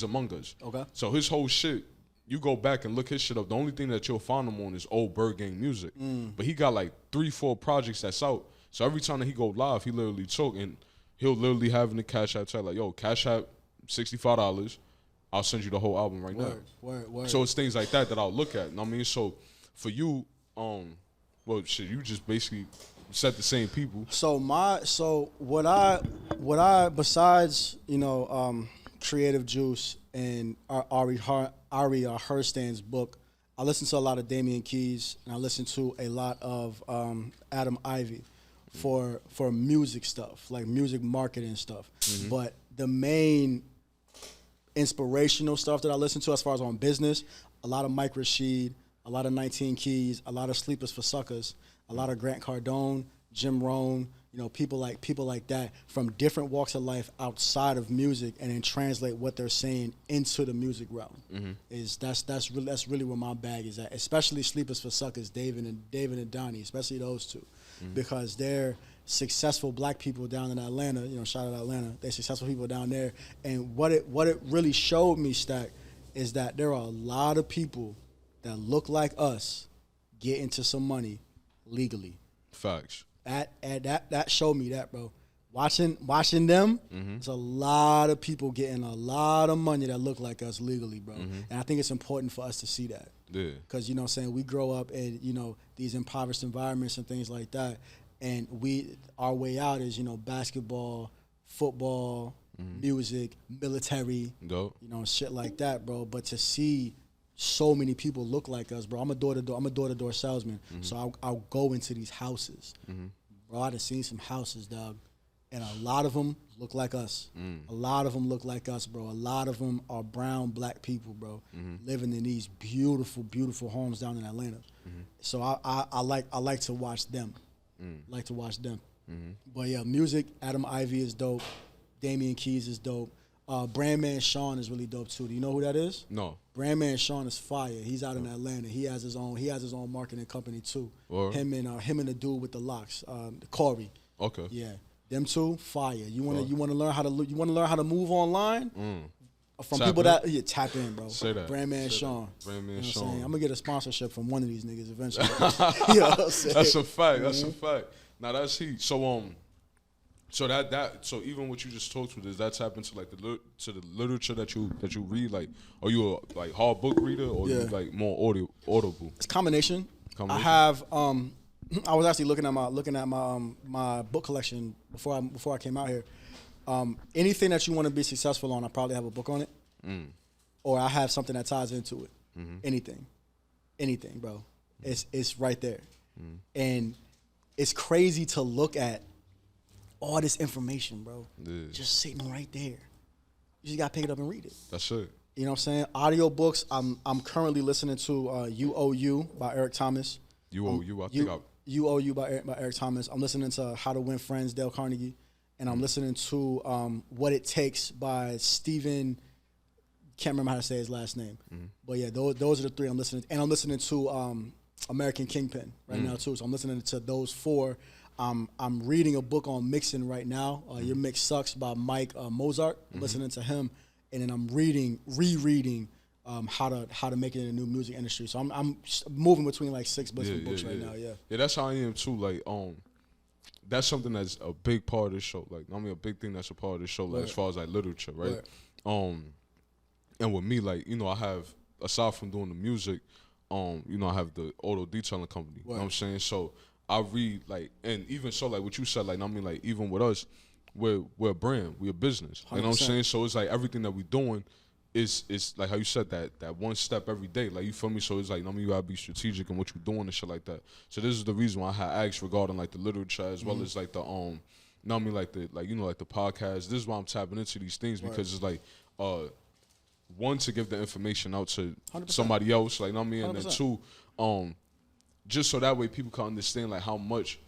among us. Okay. So his whole shit, you go back and look his shit up. The only thing that you'll find him on is old Bird Gang music. But he got like 3-4 projects that's out. So every time that he go live, he literally talk and he'll literally have in the Cash App tag like, yo, Cash App $65. I'll send you the whole album right now. Word. So it's things like that I'll look at. You know what I mean? So for you, well, shit, you just basically set the same people. So what I besides, you know, Creative Juice and Ari Herstand's book, I listen to a lot of Damian Keys, and I listen to a lot of Adam Ivy for music stuff, like music marketing stuff. But the main inspirational stuff that I listen to as far as on business, a lot of Mike Rashid, a lot of 19 Keys, a lot of Sleepers for Suckers, a lot of Grant Cardone, Jim Rohn, you know, people like that from different walks of life outside of music, and then translate what they're saying into the music realm. That's really where my bag is at. Especially Sleepers for Suckers, David and Donnie, especially those two, because they're successful black people down in Atlanta. You know, shout out Atlanta. They're successful people down there, and what it really showed me, Stack, is that there are a lot of people that look like us get into some money legally. Facts. That showed me that, bro. Watching them, there's a lot of people getting a lot of money that look like us legally, bro. And I think it's important for us to see that. Yeah. Because, you know what I'm saying, we grow up in, you know, these impoverished environments and things like that. And our way out is, you know, basketball, football, music, military, Dope. you know, shit like that, bro. But to see so many people look like us, bro. I'm a door-to-door salesman, so I'll go into these houses. Bro, I done seen some houses, dog, and a lot of them look like us. A lot of them look like us, bro. A lot of them are brown, black people, bro, living in these beautiful, beautiful homes down in Atlanta. So I like to watch them. Like to watch them. But yeah, music, Adam Ivy is dope. Damian Keys is dope. Brandman Sean is really dope too. Do you know who that is? No. Brandman Sean is fire. He's out in Atlanta. He has his own marketing company too. Him and the dude with the locks, Corey. Okay. Yeah, them two, fire. You wanna learn how to move online? From Tap people in. that tap in, bro. Say that. Brandman Sean. Brandman Sean. Sean. I'm gonna get a sponsorship from one of these niggas eventually. You know what I'm saying? That's a fact. That's a fact. Now that's heat. So so even what you just talked to, does that tap into like the literature that you read? Like, are you a like hard book reader, or you like more audible? It's a combination. I have I was actually looking at my book collection before I came out here. Anything that you want to be successful on, I probably have a book on it, or I have something that ties into it. Anything, bro. It's right there, and it's crazy to look at all this information, bro, just sitting right there. You just gotta pick it up and read it. That's it. You know what I'm saying? Audiobooks. I'm currently listening to UOU by Eric Thomas. UOU by Eric Thomas. I'm listening to How to Win Friends, Dale Carnegie, and I'm listening to What It Takes by Stephen. Can't remember how to say his last name, but yeah, those are the three I'm listening to. And I'm listening to American Kingpin right now too. So I'm listening to those four. I'm reading a book on mixing right now. Your Mix Sucks by Mike Mozart. I'm listening to him, and then I'm rereading how to make it in the new music industry. So I'm moving between like 6 books right now. Yeah, that's how I am too. Like that's something that's a big part of the show. Like I mean, a big thing that's a part of the show. Like as far as like literature, right? And with me, like you know, I have aside from doing the music, you know, I have the auto detailing company. You know what I'm saying? So I read like, and even so, like what you said, like I mean, like even with us, we're a brand, we're a business. You know what I'm saying? So it's like everything that we're doing is like how you said that one step every day. Like you feel me? So it's like I mean, you gotta be strategic in what you're doing and shit like that. So this is the reason why I had asked regarding like the literature as well as like the you know what I mean, like the like you know like the podcast. This is why I'm tapping into these things because it's like one, to give the information out to 100%. Somebody else, like, you know what I mean? And then 2, just so that way people can understand, like, how much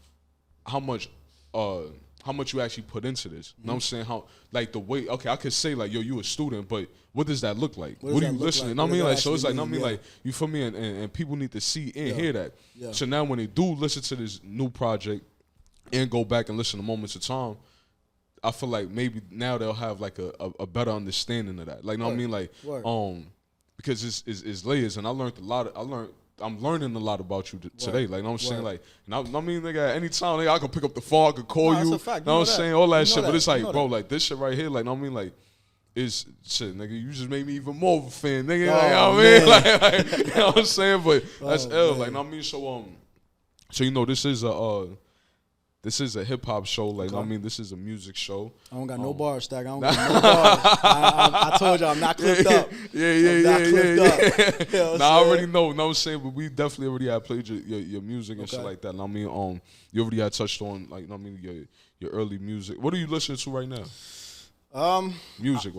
you actually put into this. You know what I'm saying? How, like, the way, okay, I could say, like, yo, you a student, but what does that look like? What are you listening? You know what I mean? Like, so it's like, you know what I mean? Like, you feel me? And people need to see and hear that. Yeah. So now when they do listen to this new project and go back and listen to Moments of Time, I feel like maybe now they'll have like a better understanding of that. Like, you know what I mean? Like, because it's layers, and I learned a lot. I'm learning a lot about you today. Like, you know what I'm saying? Like, and I mean, nigga, anytime nigga, I can pick up the phone, I can call you. That's a fact. You know what I'm saying? All that shit. That. But it's like, bro, like this shit right here. Like, you know what I mean? Like, is shit, nigga. You just made me even more of a fan, nigga. Oh, Like, you know what I man. mean? Like, you know what I'm saying? But that's ill. man. Like, know what I mean? So you know, this is a hip hop show. Like, know what I mean, this is a music show. I don't got no bars, Stack. I don't got no bars. I told you I'm not clipped up. Yeah. You know what Nah, I'm I already saying? know. Know what I'm saying? But we definitely already had played your music and shit like that. Know what I mean, you already had touched on like, know what I mean, your early music. What are you listening to right now? Music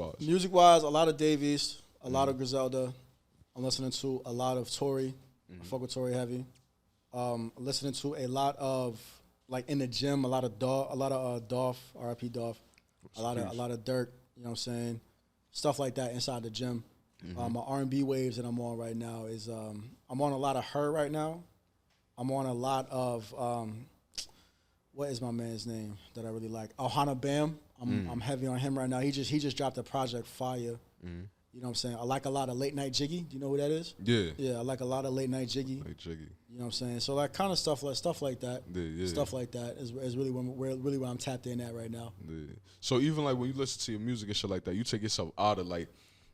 wise, a lot of Davies, a lot of Griselda. I'm listening to a lot of Tory. I fuck with Tory heavy. Listening to a lot of like in the gym, a lot of Dolph, R.I.P. Dolph, a lot of Dirk. You know what I'm saying? Stuff like that inside the gym. My R&B waves that I'm on right now is I'm on a lot of Her right now. I'm on a lot of what is my man's name that I really like? Ohana Bam. I'm heavy on him right now. He just dropped a project Fire. You know what I'm saying? I like a lot of Late Night Jiggy. Do you know who that is? Yeah. Yeah, I like a lot of Late Night Jiggy. Jiggy. You know what I'm saying? So like kind of stuff like that. Yeah. Stuff like that is really where I'm tapped in at right now. Yeah. So even like when you listen to your music and shit like that, you take yourself out of like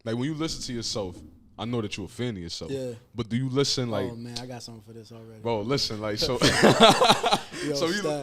when you listen to yourself, I know that you're a fan of yourself. Yeah. But do you listen like? Oh man, I got something for this already. Bro, listen, like so. Yo,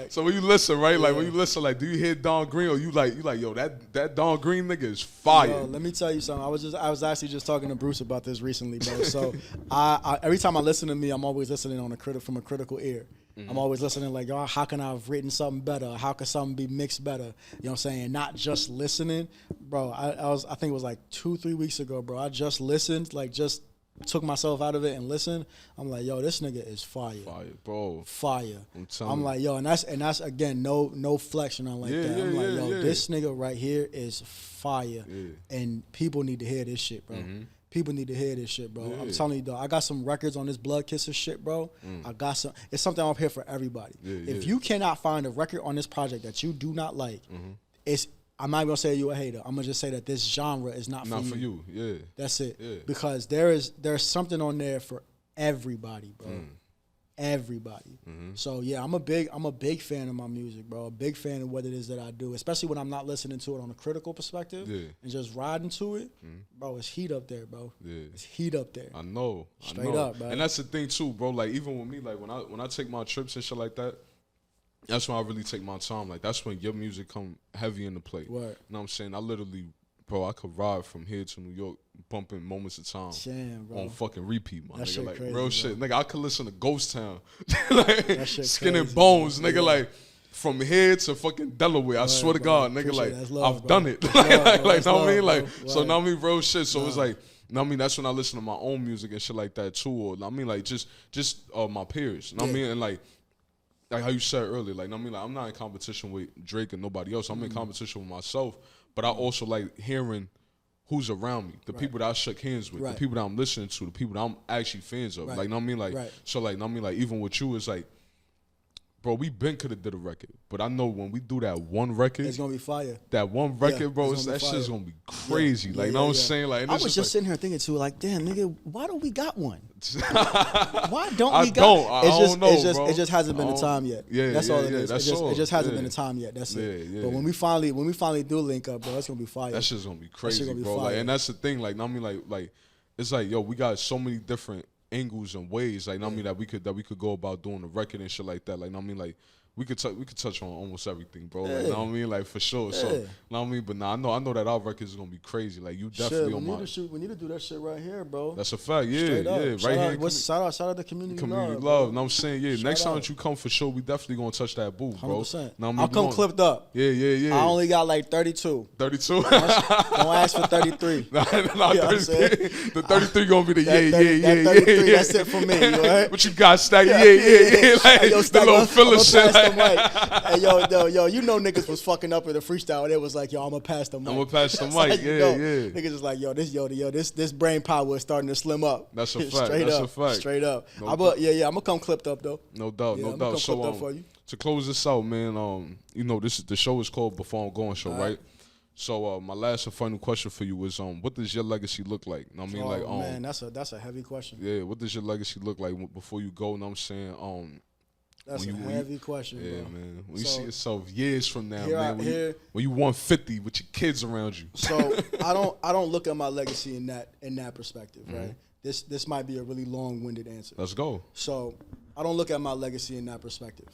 so when you listen, right? Like when you listen, like, do you hear Don Green or you like, yo, that Don Green nigga is fire. Yo, let me tell you something. I was actually just talking to Bruce about this recently, bro. So I every time I listen to me, I'm always listening from a critical ear. I'm always listening like, oh, how can I have written something better? How can something be mixed better? You know what I'm saying? Not just listening, bro. I think it was like 2-3 weeks ago, bro. I just listened, like just took myself out of it and listened. I'm like, yo, this nigga is fire. Fire, bro. Fire. I'm like, yo, and that's again, no flex or nothing like that. I'm like, yo, this nigga right here is fire. And people need to hear this shit, bro. People need to hear this shit, bro. I'm telling you, though, I got some records on this Blood Kisser shit, bro. I got some. It's something up here for everybody. If you cannot find a record on this project that you do not like, I'm not gonna say you a hater. I'm gonna just say that this genre is not for you. Yeah. That's it. Yeah. Because there's something on there for everybody, bro. Everybody. So yeah, I'm a big fan of my music, bro. A big fan of what it is that I do, especially when I'm not listening to it on a critical perspective and just riding to it. Bro, it's heat up there, bro. Yeah. It's heat up there. I know. Straight up, bro. And that's the thing too, bro. Like even with me, like when I take my trips and shit like that, that's when I really take my time. Like that's when your music come heavy into play. Word. You know what I'm saying? I literally, bro, I could ride from here to New York bumping Moments of Time. Damn, bro. On fucking repeat, my that nigga. Shit like crazy, real bro. shit. Nigga, I could listen to Ghost Town. Like that shit Skin crazy, and Bones, bro. nigga, like from here to fucking Delaware. I swear to God, nigga, like love, I've bro. done it. That's love, like, bro. That's know what I mean? love, Like, bro. so now I mean real shit. So it's like, know what I mean, that's when I listen to my own music and shit like that too. Or I mean like just my peers. Know what I mean? And like how you said earlier, like, know what I mean, like I'm not in competition with Drake and nobody else. I'm in competition with myself. But I also like hearing who's around me, the people that I shook hands with, the people that I'm listening to, the people that I'm actually fans of. Like, know what I mean? Like, so like, know what I mean? Like, even with you, it's like, bro, we been could have did a record, but I know when we do that one record, it's gonna be fire. That one record, bro, it's that fire. shit's gonna be crazy. Like, know what I'm saying? Like, and I it's was just sitting here thinking too, like, damn, nigga, why don't we got one? Why don't we got? I don't know, bro. It just hasn't been the time yet. Yeah, that's all it is. It just hasn't been the time yet. That's it. Yeah. But when we finally do link up, bro, it's gonna be fire. That shit's gonna be crazy, gonna be bro. fire. Like, and that's the thing. Like, know what I mean, like it's like, yo, we got so many different angles and ways. Like, know what I mean, that we could go about doing the record and shit like that. Like, know what I mean, like. We could touch on almost everything, bro. Like, know what I mean, like for sure. So, know what I mean, but nah, I know that our record is gonna be crazy. Like, you definitely on my. We need to do that shit right here, bro. That's a fact. Yeah, Straight up. right here. Shout out to community love. Community love. Know what I'm saying? Yeah. Shout Next time out. that you come for sure, we definitely gonna touch that booth, bro. 100%. Know what I mean? I'll come clipped up. Yeah. I only got like 32. 32. Don't ask for 33. Nah, You know what I'm 33. The 33 gonna be the That 33, that's it for me. You all right? What you got, Stack? Yeah. Like, Hey, yo, the Stack, little I'ma filler pass shit. the mic. Hey, yo, you know niggas was fucking up in the freestyle. They was like, yo, I'm gonna pass the mic. That's Like, mic. you Yeah. know, niggas is like, this brain power is starting to slim up. That's a fact. Straight up. No I'm gonna come clipped up though. No doubt. I'm gonna come So, clipped up for you. to close this out, man, you know, the show is called Before I'm Going Show, right? So my last and final question for you is, what does your legacy look like? Know what I mean, like, man, that's a heavy question. yeah, what does your legacy look like before you go? Know what I'm saying, That's when a you, heavy question, yeah, bro. man. When you So, see yourself years from now, here man, when you 150 with your kids around you. So I don't look at my legacy in that perspective, right? This might be a really long-winded answer. Let's go. So I don't look at my legacy in that perspective.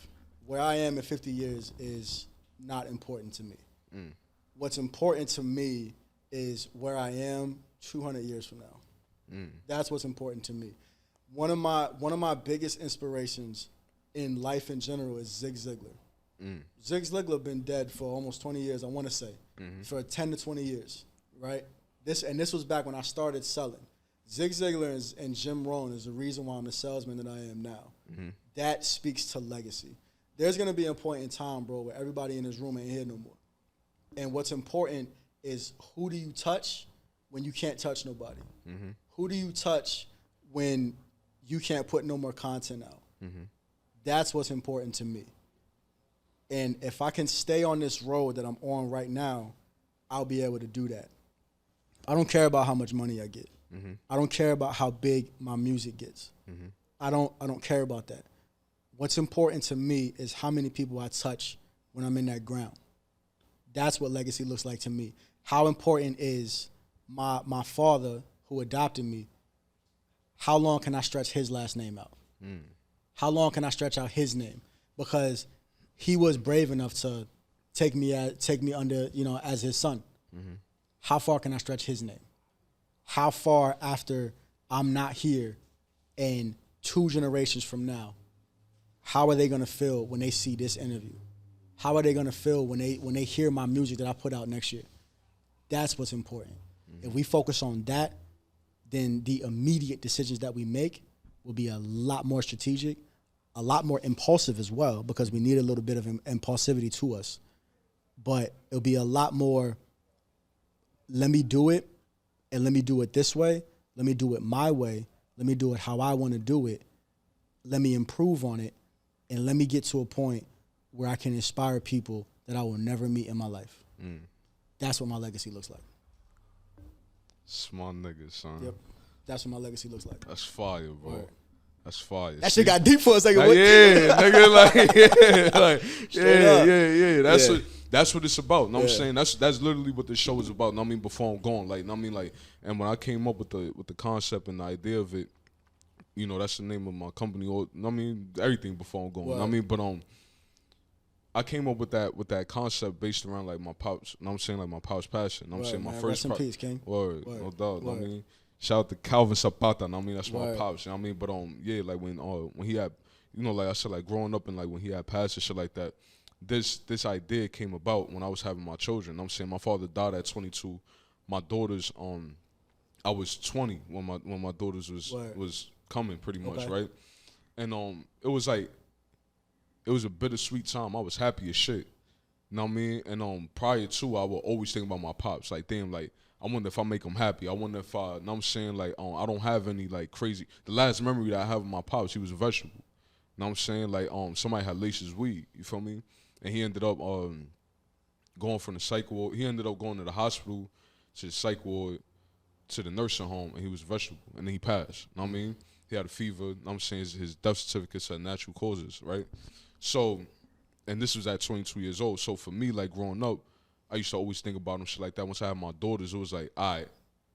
Where I am in 50 years is not important to me. What's important to me is where I am 200 years from now. That's what's important to me. One of my biggest inspirations in life in general is Zig Ziglar. Zig Ziglar been dead for almost 20 years, I want to say, for 10 to 20 years, right? This was back when I started selling. Zig Ziglar and Jim Rohn is the reason why I'm the salesman that I am now. That speaks to legacy. There's going to be a point in time, bro, where everybody in this room ain't here no more. And what's important is who do you touch when you can't touch nobody? Who do you touch when you can't put no more content out? That's what's important to me. And if I can stay on this road that I'm on right now, I'll be able to do that. I don't care about how much money I get. I don't care about how big my music gets. I don't care about that. What's important to me is how many people I touch when I'm in that ground. That's what legacy looks like to me. How important is my father who adopted me, how long can I stretch his last name out? How long can I stretch out his name? Because he was brave enough to take me under, as his son. How far can I stretch his name? How far after I'm not here and 2 generations from now, how are they gonna feel when they see this interview? How are they gonna feel when they hear my music that I put out next year? That's what's important. If we focus on that, then the immediate decisions that we make will be a lot more strategic, a lot more impulsive as well, because we need a little bit of impulsivity to us. But it'll be a lot more, let me do it, and let me do it this way, let me do it my way, let me do it how I want to do it, let me improve on it, and let me get to a point where I can inspire people that I will never meet in my life. That's what my legacy looks like. Smart niggas, son. Yep. That's what my legacy looks like. That's fire, bro. Right. That's fire. That shit got deep for a second. Like, yeah, nigga, Yeah. That's what it's about. Know what I'm saying? That's literally what the show is about. Know what I mean, before I'm going, and when I came up with the concept and the idea of it, that's the name of my company. Or know what I mean, everything before I'm going. Know what I mean, but I came up with that concept based around like my pops. Know what I'm saying, like my pops' passion. Know what I'm saying, my first. Rest in peace, King. Word, no doubt. Know what I mean. Shout out to Calvin Zapata, know what I mean? That's my pops, you know what I mean? But like when he had, like I said, like growing up and like when he had passed and shit like that, this idea came about when I was having my children. Know what I'm saying? My father died at 22. My daughters, I was 20 when my daughters was coming pretty much, right? And it was a bittersweet time. I was happy as shit. You know what I mean? And prior to, I would always think about my pops. Like, damn, like, I wonder if I make them happy. I wonder if know what I'm saying, like, I don't have any, like, crazy. The last memory that I have of my pops, he was a vegetable. You know what I'm saying? Like, somebody had laced his weed. You feel me? And he ended up going from the psych ward. He ended up going to the hospital, to the psych ward, to the nursing home, and he was a vegetable. And then he passed. You know what I mean? He had a fever. You know what I'm saying? His death certificate said natural causes, right? So, and this was at 22 years old. So for me, like, growing up, I used to always think about him, shit like that. Once I had my daughters, it was like, all right,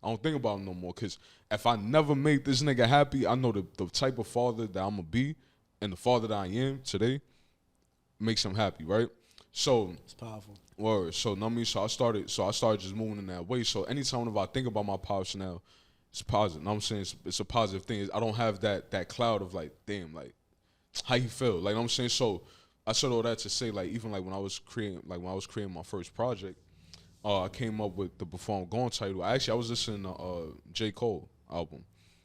I don't think about him no more. Because if I never made this nigga happy, I know the type of father that I'm going to be and the father that I am today makes him happy, right? So it's powerful. Word. So, know what I mean? So I started just moving in that way. So anytime if I think about my pops now, it's positive. Know what I'm saying? It's a positive thing. I don't have that cloud of like, damn, like, how you feel. Like, know what I'm saying? So I said all that to say, like, even like when I was creating my first project, I came up with the Before I'm Gone title. I was listening to J. Cole album,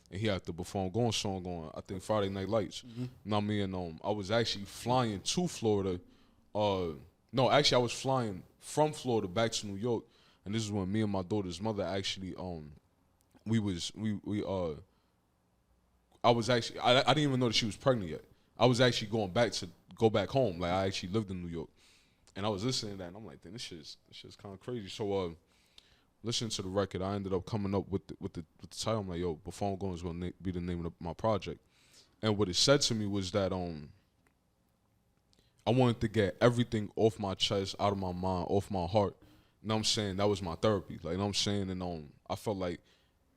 and he had the Before I'm Gone song on, I think, Friday Night Lights. You know what I mean? And I was actually flying to Florida. No, actually I was flying from Florida back to New York, and this is when me and my daughter's mother actually I didn't even know that she was pregnant yet. I was actually go back home. Like, I actually lived in New York. And I was listening to that, and I'm like, damn, this shit's kind of crazy. So, listening to the record, I ended up coming up with the title. I'm like, yo, Before I'm Going is going to be the name of my project. And what it said to me was that I wanted to get everything off my chest, out of my mind, off my heart. You know what I'm saying? That was my therapy. Like, you know what I'm saying? And I felt like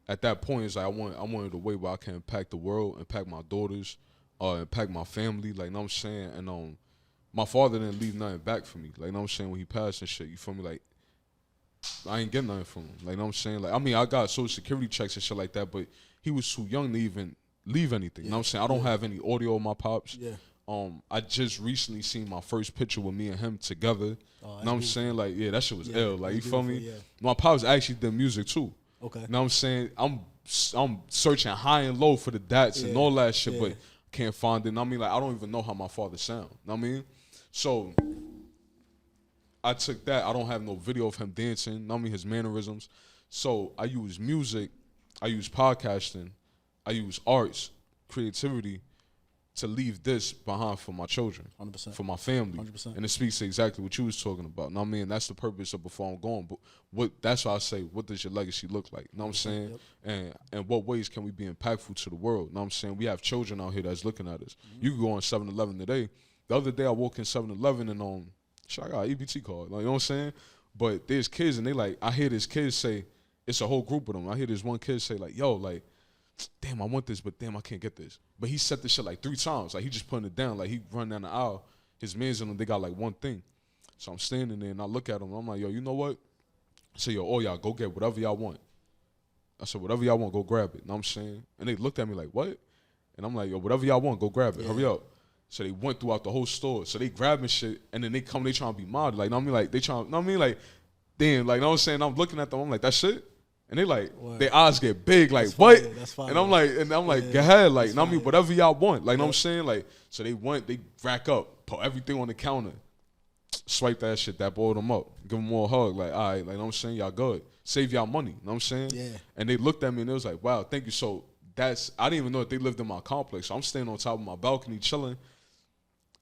at that point, it's like I wanted a way where I can impact the world, impact my daughters, impact my family. Like, you know what I'm saying? And my father didn't leave nothing back for me. Like, you know what I'm saying? When he passed and shit, you feel me? Like, I ain't get nothing from him. Like, you know what I'm saying? Like, I mean, I got social security checks and shit like that, but he was too young to even leave anything. You know what I'm saying? I don't have any audio of my pops. Yeah. I just recently seen my first picture with me and him together. You know what I'm saying? Like, yeah, that shit was ill. Like, you feel me? Yeah. My pops actually did music too. Okay. You know what I'm saying? I'm searching high and low for the dats and all that shit, but can't find it. And I mean, like, I don't even know how my father sound. You know what I mean? So I took that. I don't have no video of him dancing. You know what I mean? His mannerisms. So I use music. I use podcasting. I use arts, creativity, to leave this behind for my children, 100%. for my family. 100%. And it speaks to exactly what you was talking about. Know what I mean? That's the purpose of Before I'm Gone. But that's why I say, what does your legacy look like? Know what I'm saying? Yep. And what ways can we be impactful to the world? Know what I'm saying? We have children out here that's looking at us. You can go on 7-Eleven today. The other day I walked in 7-Eleven and shit, I got an EBT card. Like, you know what I'm saying? But there's kids and they like, I hear this kid say, it's a whole group of them. I hear this one kid say like, yo, like, damn, I want this, but damn, I can't get this. But he said this shit like 3 times. Like, he just putting it down. Like, he run down the aisle. His mans in them, they got like one thing. So I'm standing there and I look at him. I'm like, yo, you know what? I said, yo, all y'all, go get whatever y'all want. I said, whatever y'all want, go grab it. You know what I'm saying? And they looked at me like, what? And I'm like, yo, whatever y'all want, go grab it. Hurry up. So they went throughout the whole store. So they grabbing shit, and then they come, they trying to be modern. Like, know what I mean? Like, they trying, know what I mean? Like, damn, like, know what I'm saying? I'm looking at them, I'm like, that shit? And they like, their eyes get big, like, that's what? Fire, that's fire. And I'm like, go ahead, like, know what I mean? Whatever y'all want. Like, know what I'm saying? Like, so they rack up, put everything on the counter, swipe that shit, that boiled them up, give them all a hug, like, all right, like, know what I'm saying? Y'all good. Save y'all money, know what I'm saying? Yeah. And they looked at me and they was like, wow, thank you. So I didn't even know that they lived in my complex. So I'm standing on top of my balcony chilling.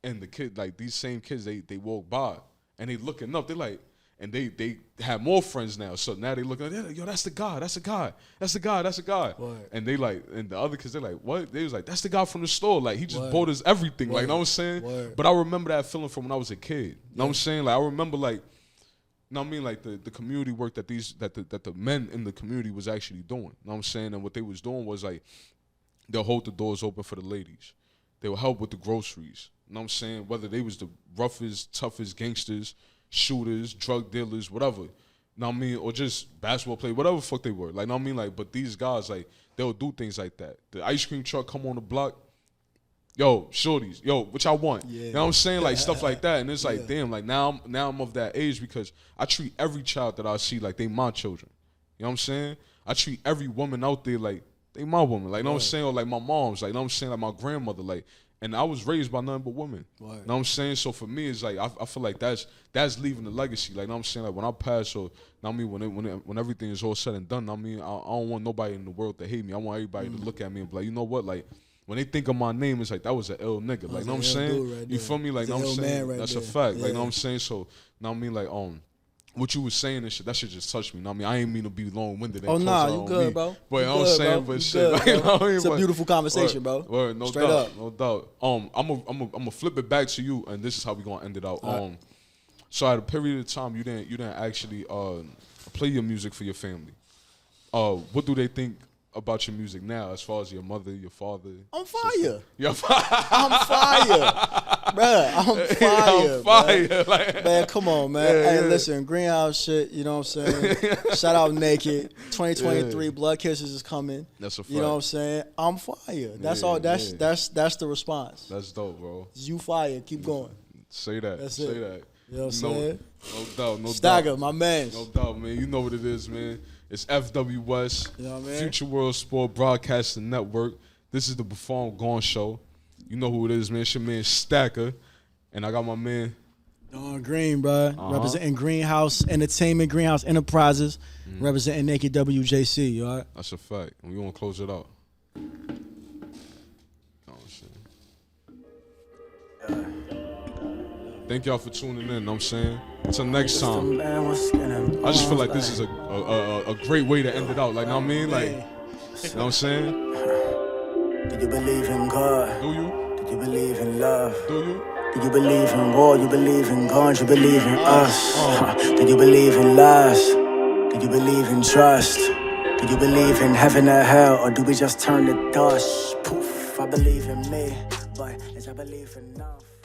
And the kid, like, these same kids, they walk by and they looking up. They like, and they have more friends now. So now they looking, they're like, yo, that's the guy, that's the guy, that's the guy, that's the guy. Word. And they like, and the other kids, they're like, what? They was like, that's the guy from the store. Like, he just Word. bought us everything. Word. Like, you know what I'm saying? Word. But I remember that feeling from when I was a kid. You know what I'm saying? Like, I remember, like, you know what I mean? Like, the community work that the men in the community was actually doing. You know what I'm saying? And what they was doing was, like, they'll hold the doors open for the ladies. They will help with the groceries. You know what I'm saying? Whether they was the roughest, toughest gangsters, shooters, drug dealers, whatever. You know what I mean? Or just basketball players, whatever the fuck they were. Like, you know what I mean? Like, but these guys, like, they'll do things like that. The ice cream truck come on the block. Yo, shorties, yo, what y'all want? Yeah. You know what I'm saying? Like, stuff like that. And it's like, damn, like, now I'm of that age because I treat every child that I see like they my children. You know what I'm saying? I treat every woman out there like they my woman. Like, you know what I'm saying? Or like my mom's, like, you know what I'm saying? Like my grandmother, like, and I was raised by nothing but women. You know what I'm saying? So for me, it's like, I feel like that's leaving the legacy. Like, you know what I'm saying? Like, when I pass, or, you know what I mean, when everything is all said and done, I mean, I don't want nobody in the world to hate me. I want everybody to look at me and be like, you know what? Like, when they think of my name, it's like, that was an ill nigga. Like, you know what I'm saying? Right, you feel me? Like, you know what I'm saying? That's a fact. Like, you know what I'm saying? So, you know what I mean? Like, what you was saying and shit, that shit just touched me. You know what I mean? I ain't mean to be long-winded. Oh, nah, you good, bro. But you know what I'm saying? But shit, like, you know what I mean? It's a beautiful conversation, bro. Word, no Straight doubt, up. no doubt. I'm gonna flip it back to you, and this is how we gonna end it out. So at a period of time, you didn't actually play your music for your family. What do they think about your music now, as far as your mother, your father? I'm fire. You're I'm fire. Bruh, I'm fire. I'm fire. Like, man, come on, man. Hey, listen, Greenhouse shit, you know what I'm saying? Shout out Naked. 2023, Blood Kisses is coming. That's a fact. You know what I'm saying? I'm fire. That's all. That's the response. That's dope, bro. You fire. Keep going. Say that. That's Say it. that. You know what I'm saying? No doubt, no Stagger, doubt. my man. No doubt, man. You know what it is, man. It's FWS, You know what I mean? Future World Sport Broadcasting Network. This is the Before I'm Gone show. You know who it is, man. It's your man Stacker. And I got my man Don Green, bro. Representing Greenhouse Entertainment, Greenhouse Enterprises. Representing Naked WJC, you all right? That's a fact. And we want to close it out. Oh, shit. Thank y'all for tuning in, know what I'm saying? Until next time. I just feel like this is a great way to end it out. Like, know what I mean? Like, you know what I'm saying? Do you believe in God? Do you? Do you believe in love? Do you? Do you believe in war? You believe in guns? You believe in us? Do you believe in lies? Do you believe in trust? Do you believe in heaven or hell? Or do we just turn to dust? Poof, I believe in me, but as I believe enough.